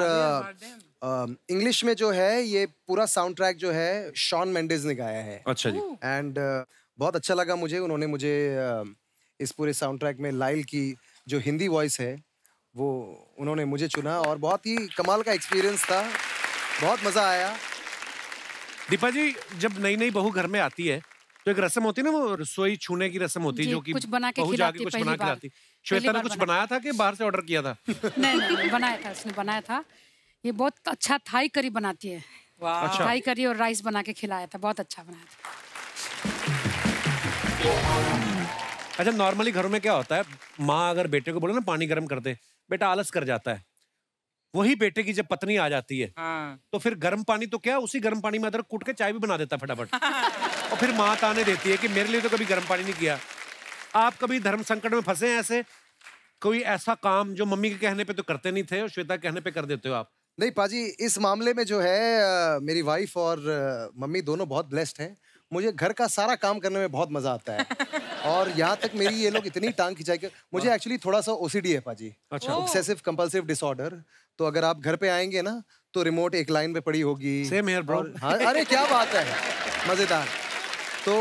इंग्लिश में जो है ये पूरा साउंड ट्रैक जो है शॉन मेंडेस ने गाया है। अच्छा जी। एंड बहुत अच्छा लगा मुझे, उन्होंने मुझे इस पूरे साउंड ट्रैक में लाइल की जो हिंदी वॉइस है वो उन्होंने मुझे चुना, और बहुत ही कमाल का एक्सपीरियंस था, बहुत मजा आया। दीपा जी, जब नई नई बहू घर में आती है तो एक रस्म होती है ना, वो रसोई छूने की रस्म होती है, जो कि कुछ बना के बहू जाके कुछ बना के लाती। श्वेता ने कुछ बनाया था कि बाहर से ऑर्डर किया था? नहीं, बनाया था, उसने बनाया था। ये बहुत अच्छा थाई करी बनाती है। अच्छा। थाई करी और राइस बना के खिलाया था, बहुत अच्छा बनाया था। अच्छा, नॉर्मली घरों में क्या होता है, माँ अगर बेटे को बोले ना पानी गर्म कर दे, बेटा आलस कर जाता है। वही बेटे की जब पत्नी आ जाती है तो फिर गर्म पानी तो क्या, उसी गर्म पानी में अदरक कूट के चाय भी बना देता फटाफट। और फिर माँ ताने देती है कि मेरे लिए तो कभी गर्म पानी नहीं किया। आप कभी धर्म संकट में फंसे हैं ऐसे? कोई ऐसा काम जो मम्मी के कहने पे तो करते नहीं थे और श्वेता के कहने पे कर देते हो आप? नहीं पाजी, इस मामले में जो है मेरी वाइफ और मम्मी दोनों बहुत ब्लेस्ड हैं। मुझे घर का सारा काम करने में बहुत मजा आता है। और यहाँ तक मेरी ये लोग इतनी टांग खिंचाई के, मुझे एक्चुअली थोड़ा सा ओसीडी है पाजी। अच्छा। Obsessive compulsive disorder. तो अगर आप घर पे आएंगे ना तो रिमोट एक लाइन पे पड़ी होगी। Same here bro. हाँ, अरे क्या बात है, मजेदार। तो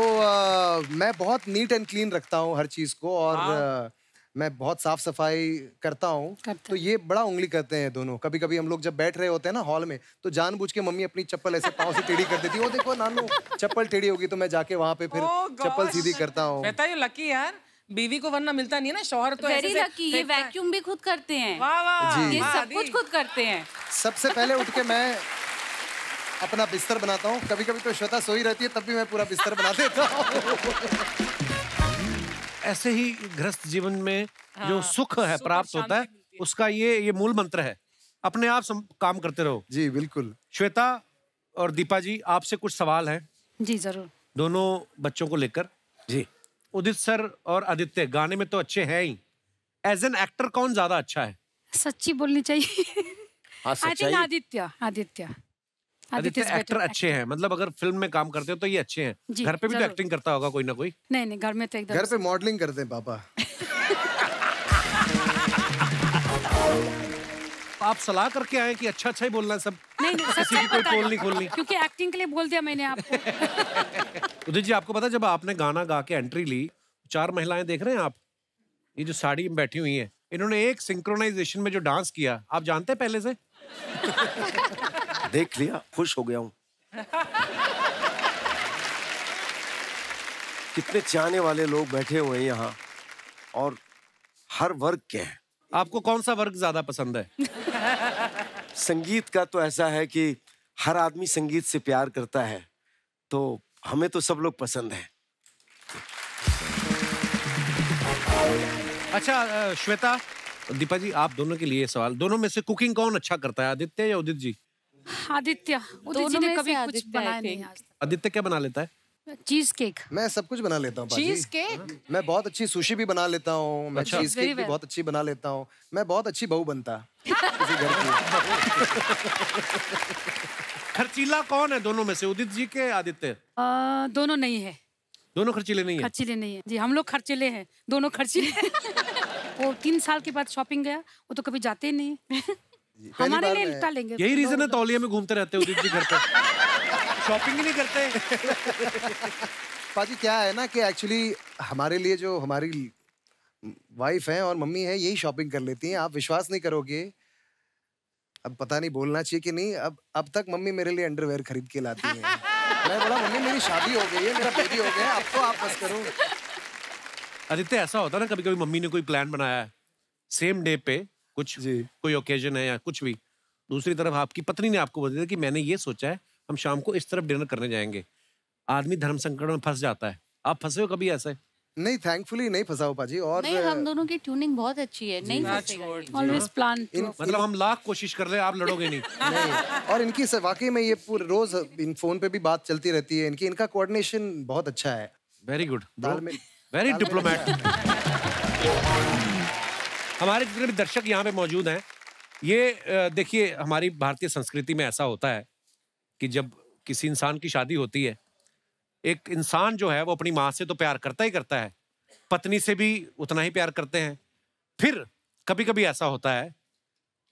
मैं बहुत नीट एंड क्लीन रखता हूँ हर चीज को, और मैं बहुत साफ सफाई करता हूँ। तो ये बड़ा उंगली करते हैं दोनों। कभी कभी हम लोग जब बैठ रहे होते हैं ना हॉल में, तो जानबूझ के मम्मी अपनी चप्पल ऐसे पाँव से टेढ़ी कर देती है। वो देखो नानू चप्पल टेढ़ी होगी, तो मैं जाके वहाँ पे फिर चप्पल सीधी करता हूँ। बेटा ये लकी यार, बीवी को वरना मिलता नहीं है ना, शौहर तो वेरी लकी। ये वैक्यूम भी खुद करते हैं। वाह वाह, ये सब कुछ खुद करते हैं। सबसे पहले उठ के मैं अपना बिस्तर बनाता हूँ। कभी कभी तो श्वेता सोई रहती है, तब भी मैं पूरा बिस्तर बना देता हूँ। ऐसे ही गृहस्थ जीवन में जो सुख है प्राप्त होता है, उसका ये मूल मंत्र है, अपने आप काम करते रहो। जी बिल्कुल। श्वेता और दीपा जी, आपसे कुछ सवाल हैं। जी जरूर। दोनों बच्चों को लेकर। जी। उदित सर और आदित्य गाने में तो अच्छे हैं ही, एज एन एक्टर कौन ज्यादा अच्छा है? सच्ची बोलनी चाहिए। I think Aditya. Aditya actor अच्छे हैं, मतलब अगर फिल्म में काम करते हो तो ये अच्छे हैं। घर पे भी तो एक्टिंग करता होगा कोई ना कोई? नहीं, घर में तो एकदम। घर पे मॉडलिंग करते हैं पापा। आप सलाह करके आए कि अच्छा ही बोलना है सब? नहीं, किसी की कोई पोल नहीं खोलनी, क्योंकि एक्टिंग के लिए बोल दिया मैंने आपको। उदित जी, आपको पता जब आपने गाना गा के एंट्री ली, 4 महिलाएं देख रहे हैं आप, ये जो साड़ी में बैठी हुई हैं, इन्होंने एक सिंक्रोनाइजेशन में जो डांस किया, आप जानते हैं पहले से? देख लिया, खुश हो गया हूँ। कितने चाहने वाले लोग बैठे हुए हैं यहाँ, और हर वर्ग के हैं। आपको कौन सा वर्ग ज्यादा पसंद है? संगीत का तो ऐसा है कि हर आदमी संगीत से प्यार करता है, तो हमें तो सब लोग पसंद है। अच्छा श्वेता, दीपा जी, आप दोनों के लिए सवाल, दोनों में से कुकिंग कौन अच्छा करता है, आदित्य या उदित जी? आदित्य। उदित जी ने कभी कुछ बनाया नहीं आज तक। आदित्य क्या बना लेता है? Cheese cake. मैं सब कुछ बना लेता हूँ पाजी। Cheese cake? मैं बहुत अच्छी सुशी भी बना लेता हूँ, मैं चीज केक भी बहुत अच्छी बना लेता हूँ, मैं बहुत अच्छी बहू बनता किसी घर की। खर्चीला कौन है दोनों में से, उदित जी के आदित्य? दोनों नहीं है। दोनों खर्चीले नहीं है? खर्चीले नहीं है जी, हम लोग खर्चीले हैं, दोनों खर्चीले। वो 3 साल के बाद शॉपिंग गया, वो तो कभी जाते ही नहीं। हमारे लिए निपटा लेंगे। यही रीजन है तौलिया में घूमते रहते हैं उदित जी घर पे, शॉपिंग ही नहीं करते। पाजी क्या है ना कि एक्चुअली हमारे लिए जो हमारी वाइफ है और मम्मी है यही शॉपिंग कर लेती हैं। आप विश्वास नहीं करोगे, अब पता नहीं बोलना चाहिए कि नहीं, अब तक मम्मी मेरे लिए अंडरवेयर खरीद के लाती हैं। मैं बोला मम्मी मेरी शादी हो गई है, मेरा बेबी हो गया, अब तो आप बस करो। आदित्य ऐसा होता है ना कभी कभी मम्मी ने कोई प्लान बनाया है सेम डे पे, कुछ कोई ओकेजन है या कुछ भी, दूसरी तरफ आपकी पत्नी ने आपको बता दिया कि मैंने ये सोचा है हम शाम को इस तरफ डिनर करने जाएंगे, आदमी धर्म संकट में फंस जाता है। आप फंसे हो कभी ऐसे? नहीं, थैंकफुली नहीं फंसा हो पाजी। और नहीं, हम दोनों की ट्यूनिंग बहुत अच्छी है, नहीं फंसेगा। Always plan. मतलब हम लाख कोशिश कर ले, आप लड़ोगे नहीं। नहीं, और इनकी वाकई में ये पूरे रोज इन फोन पे भी बात चलती रहती है, इनका कोऑर्डिनेशन बहुत अच्छा है। Very good, very diplomat. हमारे जितने भी दर्शक यहाँ पे मौजूद हैं, ये देखिए हमारी भारतीय संस्कृति में ऐसा होता है कि जब किसी इंसान की शादी होती है, एक इंसान जो है वो अपनी माँ से तो प्यार करता ही करता है, पत्नी से भी उतना ही प्यार करते हैं। फिर कभी कभी ऐसा होता है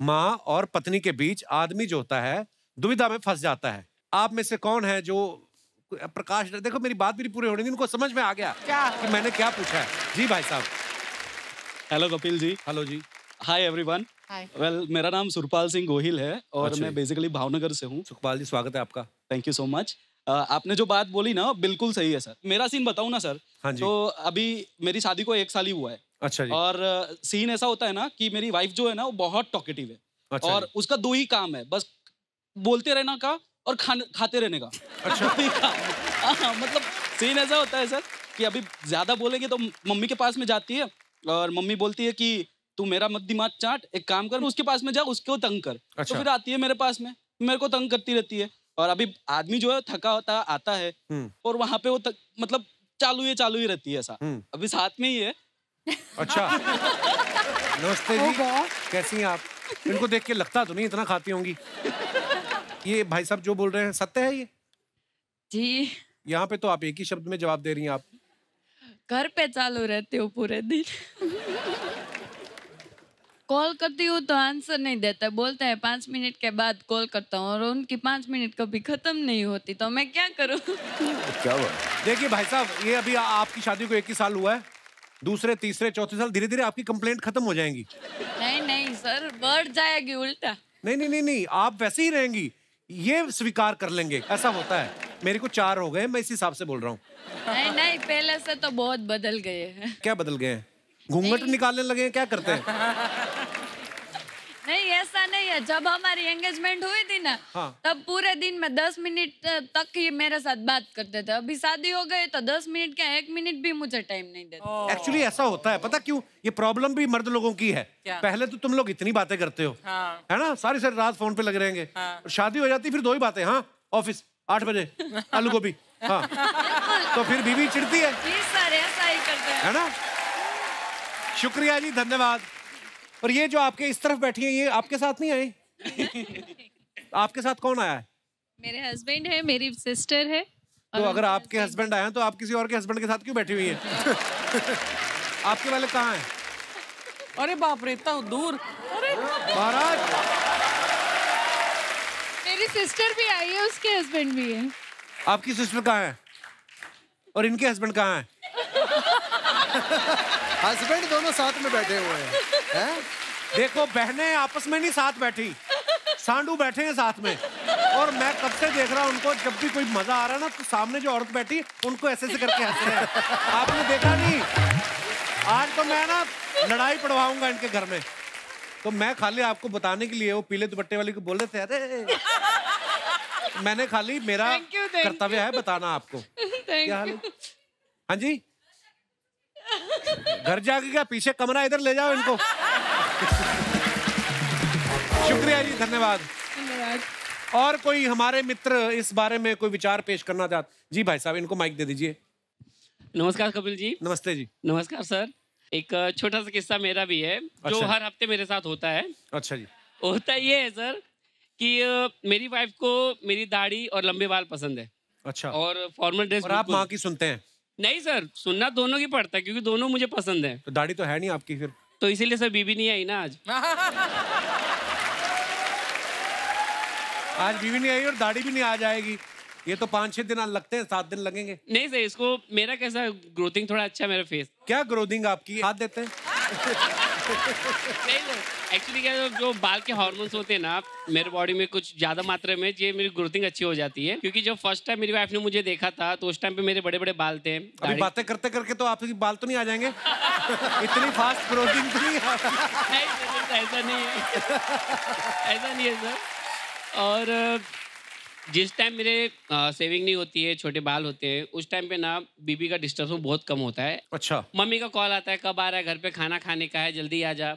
माँ और पत्नी के बीच आदमी जो होता है दुविधा में फंस जाता है। आप में से कौन है जो, प्रकाश, देखो मेरी बात भी नहीं पूरी होने दी, इनको समझ में आ गया कि मैंने क्या पूछा है। जी भाई साहब। हेलो कपिल जी। हेलो जी। Hi everyone. वेल, मेरा नाम सुरपाल सिंह गोहिल है और मैं बेसिकली भावनगर से हूँ। सुखपाल जी स्वागत है आपका। Thank you so much. आपने जो बात बोली ना बिल्कुल सही है सर। मेरा सीन बताऊं ना सर? हाँ जी। तो अभी मेरी शादी को 1 साल ही हुआ है। अच्छा जी। और सीन ऐसा होता है ना कि मेरी वाइफ जो है ना वो बहुत टॉकेटिव है। अच्छा और उसका 2 ही काम है, बस बोलते रहना का और खाते रहने का। अच्छा। 2 ही काम। मतलब सीन ऐसा होता है सर कि अभी ज्यादा बोलेंगे तो मम्मी के पास में जाती है और मम्मी बोलती है कि तू मेरा मत दिमाग चाट, एक काम कर उसके पास में जा, उसको तंग कर। अच्छा। तो फिर आती है मेरे पास में, मेरे को तंग करती रहती है। और अभी आदमी जो है थका होता आता है और वहां पे वो मतलब चालू ही रहती है ऐसा। अभी साथ में ही है। अच्छा। नमस्ते जी, कैसी हैं आप? इनको देख के लगता तो नहीं इतना खाती होंगी। ये भाई साहब जो बोल रहे हैं सत्य है ये? जी। यहाँ पे तो आप एक ही शब्द में जवाब दे रही हैं। आप घर पे चालू रहती हूँ पूरे दिन। कॉल करती हूँ तो आंसर नहीं देता, बोलते हैं 5 मिनट के बाद कॉल करता हूँ और उनकी 5 मिनट कभी खत्म नहीं होती, तो मैं क्या करूँ? क्या हुआ? देखिए भाई साहब, ये अभी आपकी शादी को 1 ही साल हुआ है, दूसरे तीसरे चौथे साल धीरे धीरे आपकी कंप्लेंट खत्म हो जाएंगी। नहीं सर, बढ़ जाएगी उल्टा। नहीं, आप वैसे ही रहेंगी, ये स्वीकार कर लेंगे। ऐसा होता है। मेरे को 4 हो गए, मैं इस हिसाब से बोल रहा हूँ। नहीं, पहले से तो बहुत बदल गए हैं। क्या बदल गए हैं? घूंघट निकालने लगे हैं, क्या करते हैं? नहीं, ऐसा नहीं है। जब हमारी एंगेजमेंट हुई थी ना, तब पूरे दिन में 10 मिनट तक ही मेरे साथ बात करते थे। अभी शादी हो गई तो 10 मिनट क्या 1 मिनट भी मुझे टाइम नहीं देते। एक्चुअली ऐसा होता है, पता क्यों? ये प्रॉब्लम भी मर्द लोगों की है। पहले तो तुम लोग इतनी बातें करते हो, है ना, सारी रात फोन पे लगे रहेंगे। शादी हो जाती फिर 2 ही बातें। हाँ, ऑफिस 8 बजे आलू गोभी। हाँ, तो फिर बीवी चिढ़ती है। सर ऐसा ही करते हैं, है ना? शुक्रिया जी, धन्यवाद। और ये जो आपके इस तरफ बैठी है, ये आपके साथ नहीं आए? आपके साथ कौन आया है? मेरे हस्बैंड है, मेरी सिस्टर है। तो अगर आपके हस्बैंड आए हैं तो आप किसी और के हस्बैंड के साथ क्यों बैठी हुई हैं? आपके वाले कहाँ हैं? अरे बाप रे, इतना दूर। अरे महाराज, मेरी सिस्टर भी आई है, उसके हस्बैंड भी है। आपकी सिस्टर कहाँ है और इनके हस्बैंड कहाँ हैं? हस्बैंड दोनों साथ में बैठे हुए हैं। देखो, बहनें आपस में नहीं साथ बैठी, सांडू बैठे हैं साथ में। और मैं कब से देख रहा हूँ उनको, जब भी कोई मजा आ रहा है ना तो सामने जो औरत बैठी उनको ऐसे करके हंस रहे हैं। आपने देखा नहीं? आज तो मैं ना लड़ाई पड़वाऊंगा इनके घर में। तो मैं खाली आपको बताने के लिए वो पीले दुपट्टे वाली को बोल रहे थे, अरे मैंने खाली, मेरा कर्तव्य है बताना आपको। क्या हाल है? हाँ जी, घर जाके क्या पीछे कमरा, इधर ले जाओ इनको। शुक्रिया जी, धन्यवाद। और कोई हमारे मित्र इस बारे में कोई विचार पेश करना चाहते? जी भाई साहब, इनको माइक दे दीजिए। नमस्कार कपिल जी। नमस्ते जी। नमस्कार सर। एक छोटा सा किस्सा मेरा भी है जो अच्छा। हर हफ्ते मेरे साथ होता है। अच्छा जी। होता ये है सर कि मेरी वाइफ को मेरी दाढ़ी और लंबे बाल पसंद है। अच्छा। और फॉर्मल ड्रेस। और आप माँ की सुनते हैं? नहीं सर, सुनना दोनों की पड़ता है क्योंकि दोनों मुझे पसंद है। तो दाढ़ी तो है नहीं आपकी फिर? तो इसीलिए सर बीबी नहीं आई ना आज। आज बीवी नहीं आई और दाढ़ी भी नहीं आ जाएगी। ये तो 5-6 दिन लगते हैं, 7 दिन लगेंगे। नहीं सर, इसको मेरा कैसा ग्रोथिंग थोड़ा अच्छा है मेरा फेस। क्या ग्रोथिंग आपकी? हाथ देते हैं? नहीं सर, एक्चुअली क्या है, जो बाल के हार्मोन्स होते हैं ना मेरे बॉडी में कुछ ज्यादा मात्रा में, ये मेरी ग्रोथिंग अच्छी हो जाती है। क्योंकि जब फर्स्ट टाइम मेरी वाइफ ने मुझे देखा था तो उस टाइम पे मेरे बड़े बड़े बाल थे। अभी बातें करते करके तो आपके बाल तो नहीं आ जाएंगे? इतनी फास्ट ग्रोथिंग तो नहीं है। नहीं सर, ऐसा नहीं है। ऐसा नहीं है सर। और जिस टाइम मेरे सेविंग नहीं होती है, छोटे बाल होते हैं, उस टाइम पे ना बीबी का डिस्टर्ब बहुत कम होता है। अच्छा। मम्मी का कॉल आता है, कब आ रहा है, घर पे खाना खाने का है, जल्दी आ जा।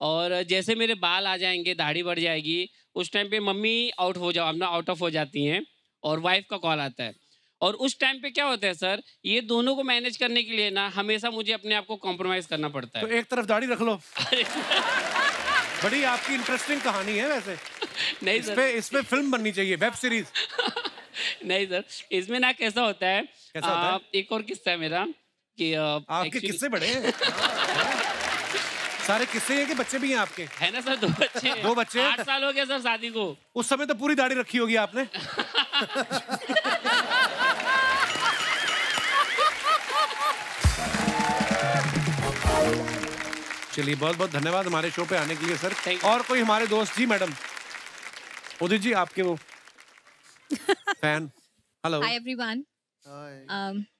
और जैसे मेरे बाल आ जाएंगे, दाढ़ी बढ़ जाएगी, उस टाइम पे मम्मी आउट ऑफ हो जाती हैं और वाइफ का कॉल आता है। और उस टाइम पे क्या होता है सर, ये दोनों को मैनेज करने के लिए ना हमेशा मुझे अपने आप को कॉम्प्रोमाइज करना पड़ता है। तो एक तरफ दाढ़ी रख लो। बड़ी आपकी इंटरेस्टिंग कहानी है वैसे। नहीं इस पे फिल्म बननी चाहिए, वेब सीरीज। नहीं सर, इसमें ना कैसा होता है, एक और किस्सा है मेरा कि आपके किस्से बड़े हैं। सारे किस्से हैं कि बच्चे भी हैं आपके? है ना सर, 2 बच्चे। 2 बच्चे? 8 साल हो गया सर शादी को। उस समय तो पूरी दाढ़ी रखी होगी आपने। चलिए, बहुत बहुत धन्यवाद हमारे शो पे आने के लिए सर। और कोई हमारे दोस्त? जी मैडम। उदित जी, आपके वो फैन। हेलो। Hi everyone.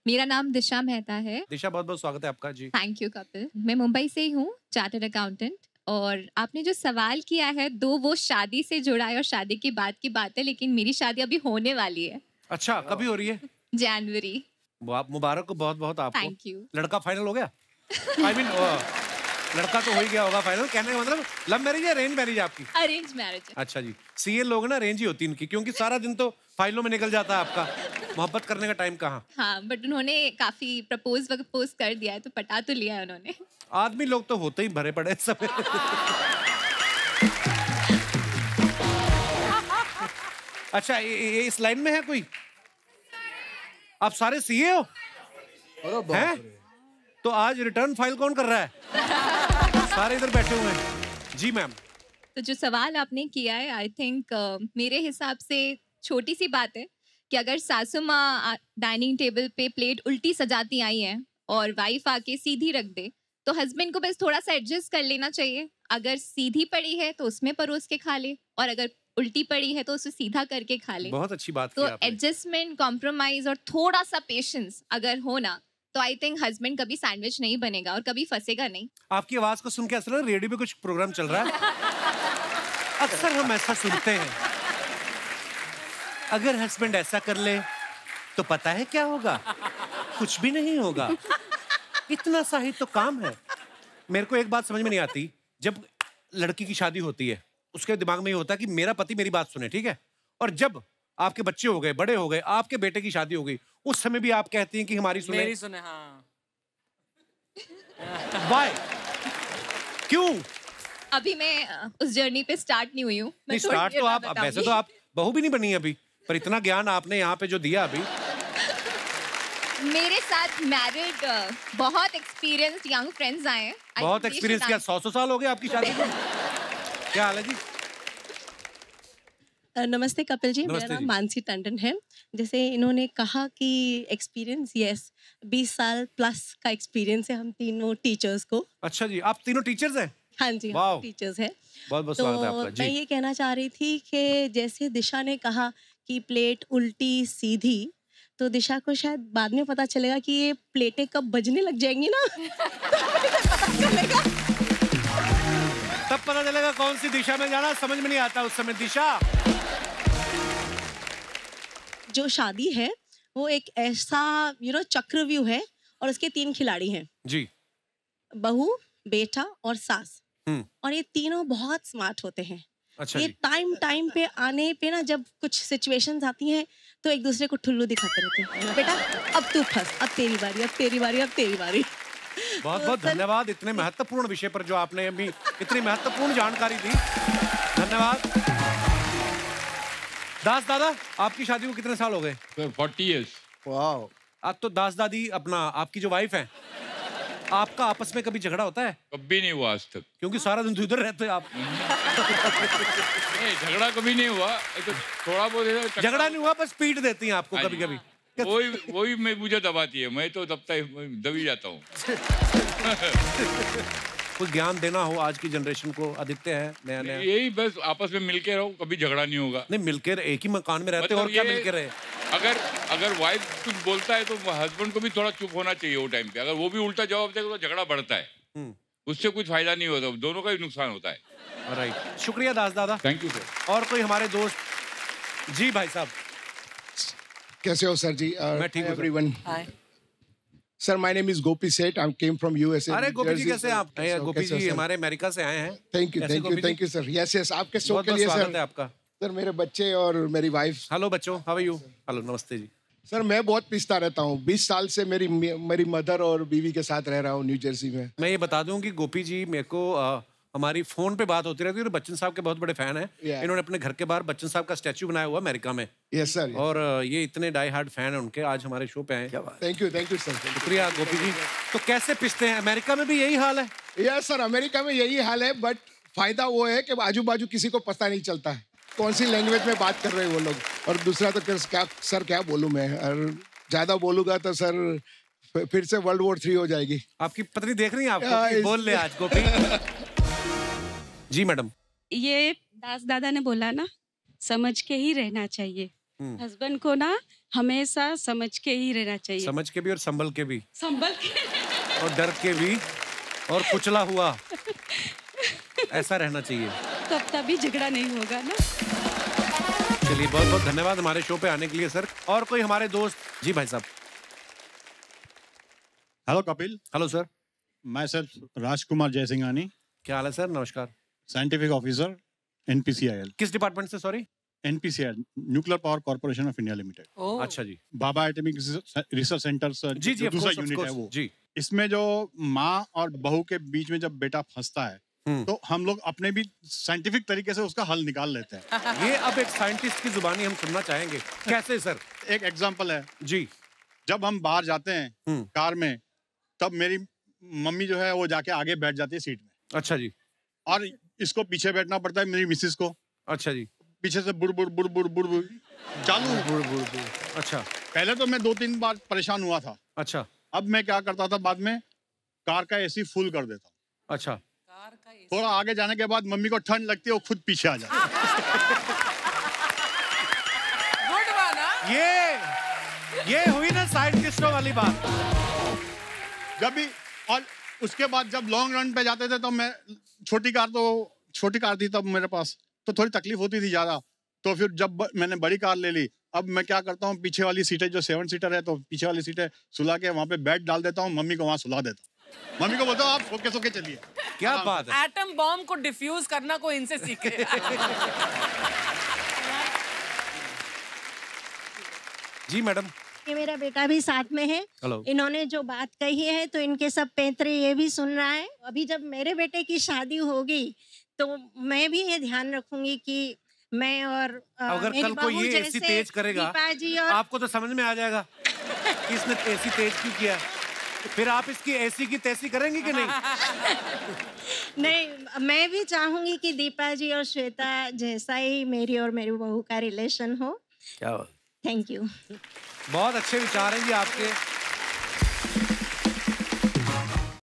मेरा नाम दिशा मेहता है। दिशा, बहुत बहुत स्वागत है आपका। जी थैंक यू कपिल। मैं मुंबई से ही हूँ, चार्टर्ड अकाउंटेंट। और आपने जो सवाल किया है, वो शादी से जुड़ा है और शादी के बाद की बात है, लेकिन मेरी शादी अभी होने वाली है। अच्छा, कभी हो रही है? जनवरी। मुबारक को बहुत बहुत आपको। Thank you. लड़का फाइनल हो गया? आई मीन लड़का तो हो ही गया होगा फाइनल। कहने का मतलब लव मैरिज या अरेंज मैरिज आपकी? Arrange marriage. अच्छा जी। सीए लोग ना अरेंज ही होती इनकी, क्योंकि सारा दिन तो फाइलों में निकल जाता है आपका। मोहब्बत करने का टाइम कहाँ? हाँ, बट उन्होंने काफी प्रपोज कर दिया है, तो पटा तो लिया है उन्होंने। आदमी लोग तो होते ही भरे पड़े सब। अच्छा, ये इस लाइन में है कोई? आप सारे सीए हो? हैं? तो आज रिटर्न फाइल कौन कर रहा है? सारे इधर बैठे हुए हैं। जी मैम। तो जो सवाल आपने किया है, आई थिंक मेरे हिसाब से छोटी सी बात है कि अगर सासू माँ डाइनिंग टेबल पे प्लेट उल्टी सजाती आई है और वाइफ आके सीधी रख दे, तो हस्बैंड को बस थोड़ा सा एडजस्ट कर लेना चाहिए। अगर सीधी पड़ी है तो उसमें परोस के खा ले, और अगर उल्टी पड़ी है तो उसे सीधा करके खा ले। बहुत अच्छी बात तो की आपने। एडजस्टमेंट, कॉम्प्रोमाइज और थोड़ा सा पेशेंस अगर हो ना, तो आई थिंक हस्बैंड कभी सैंडविच नहीं बनेगा और कभी फंसेगा नहीं। आपकी आवाज को सुन के ऐसा लग रहा है रेडियो पे कुछ प्रोग्राम चल रहा है। अक्सर हम ऐसा सुनते हैं, अगर हस्बैंड ऐसा कर ले तो पता है क्या होगा? कुछ भी नहीं होगा। इतना सा ही तो काम है। मेरे को एक बात समझ में नहीं आती, जब लड़की की शादी होती है उसके दिमाग में ये होता है कि मेरा पति मेरी बात सुने, ठीक है? और जब आपके बच्चे हो गए, बड़े हो गए, आपके बेटे की शादी हो गई, उस समय भी आप कहती हैं कि हमारी सुने। मेरी सुने, हाँ। Why? क्यों? अभी मैं उस जर्नी पे स्टार्ट नहीं हुई हूँ। नहीं, स्टार्ट तो आप, वैसे तो आप बहू भी नहीं बनी अभी, पर इतना ज्ञान आपने यहाँ पे जो दिया अभी। मेरे साथ मैरिड बहुत एक्सपीरियंस्ड यंग फ्रेंड्स आए हैं। बहुत एक्सपीरियंस। क्या 100 साल हो गए आपकी शादी को? क्या हाल है जी? नमस्ते कपिल जी, मेरा नाम मानसी टंडन है। जैसे इन्होंने कहा कि एक्सपीरियंस, यस, 20 साल प्लस का एक्सपीरियंस है हम तीनों टीचर्स को। अच्छा जी, आप तीनों टीचर्स हैं? हाँ जी, हम टीचर्स हैं। बहुत बहुत स्वागत है आपका जी। मैं ये कहना चाह रही थी कि जैसे दिशा ने कहा कि प्लेट उल्टी सीधी, तो दिशा को शायद बाद में पता चलेगा कि ये प्लेटें कब बजने लग जाएंगी ना। तब पता चलेगा कौन सी दिशा में जाना, समझ में नहीं आता उस समय। दिशा, जो शादी है वो एक ऐसा चक्रव्यूह है और उसके 3 खिलाड़ी हैं जी, बहू, बेटा और सास। और ये तीनों बहुत स्मार्ट होते हैं। अच्छा ये जी। टाइम टाइम पे आने पे ना, जब कुछ सिचुएशंस आती हैं तो एक दूसरे को ठुल्लू दिखाते रहते हैं, बेटा अब तू फंस, अब तेरी बारी, अब तेरी बारी, अब तेरी बारी। बहुत बहुत धन्यवाद इतने महत्वपूर्ण विषय पर जो आपने अभी इतनी महत्वपूर्ण जानकारी दी। धन्यवाद। दास दादा, आपकी शादी को कितने साल हो गए? 40 years। वाह। अब तो दास दादी, अपना आपकी जो वाइफ है, आपका आपस में कभी झगड़ा होता है? कभी नहीं हुआ आज तक। क्योंकि सारा दिन तो इधर रहते हैं आप। नहीं, झगड़ा कभी नहीं हुआ, तो थोड़ा बहुत झगड़ा नहीं हुआ, बस पीट देती हैं आपको कभी कभी। वही मैं मुझे दबाती है, मैं तो दबी जाता हूँ। कुछ ज्ञान देना हो आज की जनरेशन को, आदित्य है नया नया। यही बस आपस में मिलके रहो, कभी झगड़ा नहीं होगा। नहीं, मिलकर एक ही मकान में रहते हैं, और क्या मिलकर रहे। अगर वाइफ कुछ बोलता है तो हस्बैंड को भी थोड़ा चुप होना चाहिए वो टाइम पे। अगर वो भी उल्टा जवाब देगा तो झगड़ा बढ़ता है, उससे कुछ फायदा नहीं होता, दोनों का ही नुकसान होता है। राइट, शुक्रिया दास दादा। Thank you sir. और कोई हमारे दोस्त? जी भाई साहब। कैसे हो सर जी? मैं ठीक हूँ everyone. Sir, my name is Gopi Seth, I came from USA. अरे गोपी जी, कैसे हैं आप? गोपी जी हमारे अमेरिका से आए हैं। Thank you sir. Yes yes, आपके शो के लिए सर। आपका सर, मेरे बच्चे और मेरी वाइफ। हेलो बच्चों, हाउ आर यू? हेलो, नमस्ते जी। सर, मैं बहुत पिसता रहता हूँ, 20 साल से मेरी मदर और बीवी के साथ रह रहा हूँ न्यू जर्सी में। मैं ये बता दूं कि गोपी जी मेरे को हमारी फोन पे बात होती रहती है, और बच्चन साहब के बहुत बड़े फैन हैं। इन्होंने अपने घर के बाहर बच्चन साहब का स्टैचू बनाया हुआ अमेरिका में। Yes sir. और ये इतने डाई हार्ड फैन हैं उनके, आज हमारे शो पे आए। Thank you sir. शुक्रिया गोपी जी। तो कैसे पिसते हैं? अमेरिका में भी यही हाल है? यस सर, अमेरिका में यही हाल है, बट फायदा वो है कि आजू बाजू किसी को पता नहीं चलता है कौन सी लैंग्वेज में बात कर रहे हैं वो लोग। और दूसरा तो क्या बोलूं मैं, और ज्यादा बोलूंगा तो सर फिर से World War 3 हो जाएगी। आपकी पत्नी देख रही है आपको कि बोल ले आज गोपी। जी मैडम। ये दास दादा ने बोला ना, समझ के ही रहना चाहिए। हस्बैंड को ना हमेशा समझ के ही रहना चाहिए। समझ के भी और संभल के भी। संभल के और डर के भी, और कुचला हुआ ऐसा रहना चाहिए, तभी झगड़ा नहीं होगा ना। चलिए, बहुत बहुत धन्यवाद हमारे शो पे आने के लिए सर। और कोई हमारे दोस्त? जी भाई साहब। हेलो कपिल। Hello sir. मैं सर राजकुमार जयसिंघानी। क्या हाल है सर? नमस्कार। Scientific officer NPCIL। किस डिपार्टमेंट से? Sorry. NPCIL, Nuclear Power Corporation of India Limited. अच्छा जी। Bhabha Atomic Research Centre sir, जी जी, दूसरा यूनिट है वो जी। इसमें जो माँ और बहू के बीच में जब बेटा फंसता है तो हम लोग अपने भी साइंटिफिक तरीके से उसका हल निकाल लेते हैं। ये अब एक साइंटिस्ट की जुबानी हम सुनना चाहेंगे। कैसे सर? एक एग्जांपल है जी। जब हम बाहर जाते हैं कार में, तब मेरी मम्मी जो है वो जाके आगे बैठ जाती है सीट में। अच्छा जी। और इसको पीछे बैठना पड़ता है, मेरी मिसेस को। अच्छा जी। पीछे से बुड़ बुड़ बुड़ बुड़ बुड़ बुड़ चालू। बुड़ बुड़ बुड़। अच्छा। पहले तो मैं 2-3 बार परेशान हुआ था। अच्छा। अब मैं क्या करता था, बाद में कार का AC फुल कर देता हूँ। अच्छा। थोड़ा आगे जाने के बाद मम्मी को ठंड लगती है, वो खुद पीछे आ जाती है। ये हुई ना साइंटिस्टों वाली बात। जब भी, और उसके बाद जब लॉन्ग रन पे जाते थे तो मैं छोटी कार थी तब मेरे पास, तो थोड़ी तकलीफ होती थी ज्यादा। तो फिर जब मैंने बड़ी कार ले ली, अब मैं क्या करता हूँ, पीछे वाली सीटें जो 7 सीटर है, तो पीछे वाली सीटें सुला के वहाँ पे बेड डाल देता हूँ, मम्मी को वहाँ सुला देता हूँ। मम्मी को बोलता हूँ आप सोके सोके चलिए। क्या बात है। एटम बॉम्ब को डिफ्यूज करना कोई इनसे सीखे। जी मैडम। ये मेरा बेटा भी साथ में है। हेलो। इन्होंने जो बात कही है तो इनके सब पैतरे ये भी सुन रहा है। अभी जब मेरे बेटे की शादी होगी तो मैं भी ये ध्यान रखूंगी कि मैं और अगर मेरी कल को बहू ये जैसे एसी तेज करेगा, दीपा जी और आपको तो समझ में आ जाएगा कि इसने एसी तेज क्यों किया। फिर आप इसकी एसी की तैसी करेंगी कि नहीं? नहीं, मैं भी चाहूंगी कि दीपा जी और श्वेता जैसा ही मेरी और मेरी बहू का रिलेशन हो। क्या? Thank you. बहुत अच्छे विचार हैं जी आपके।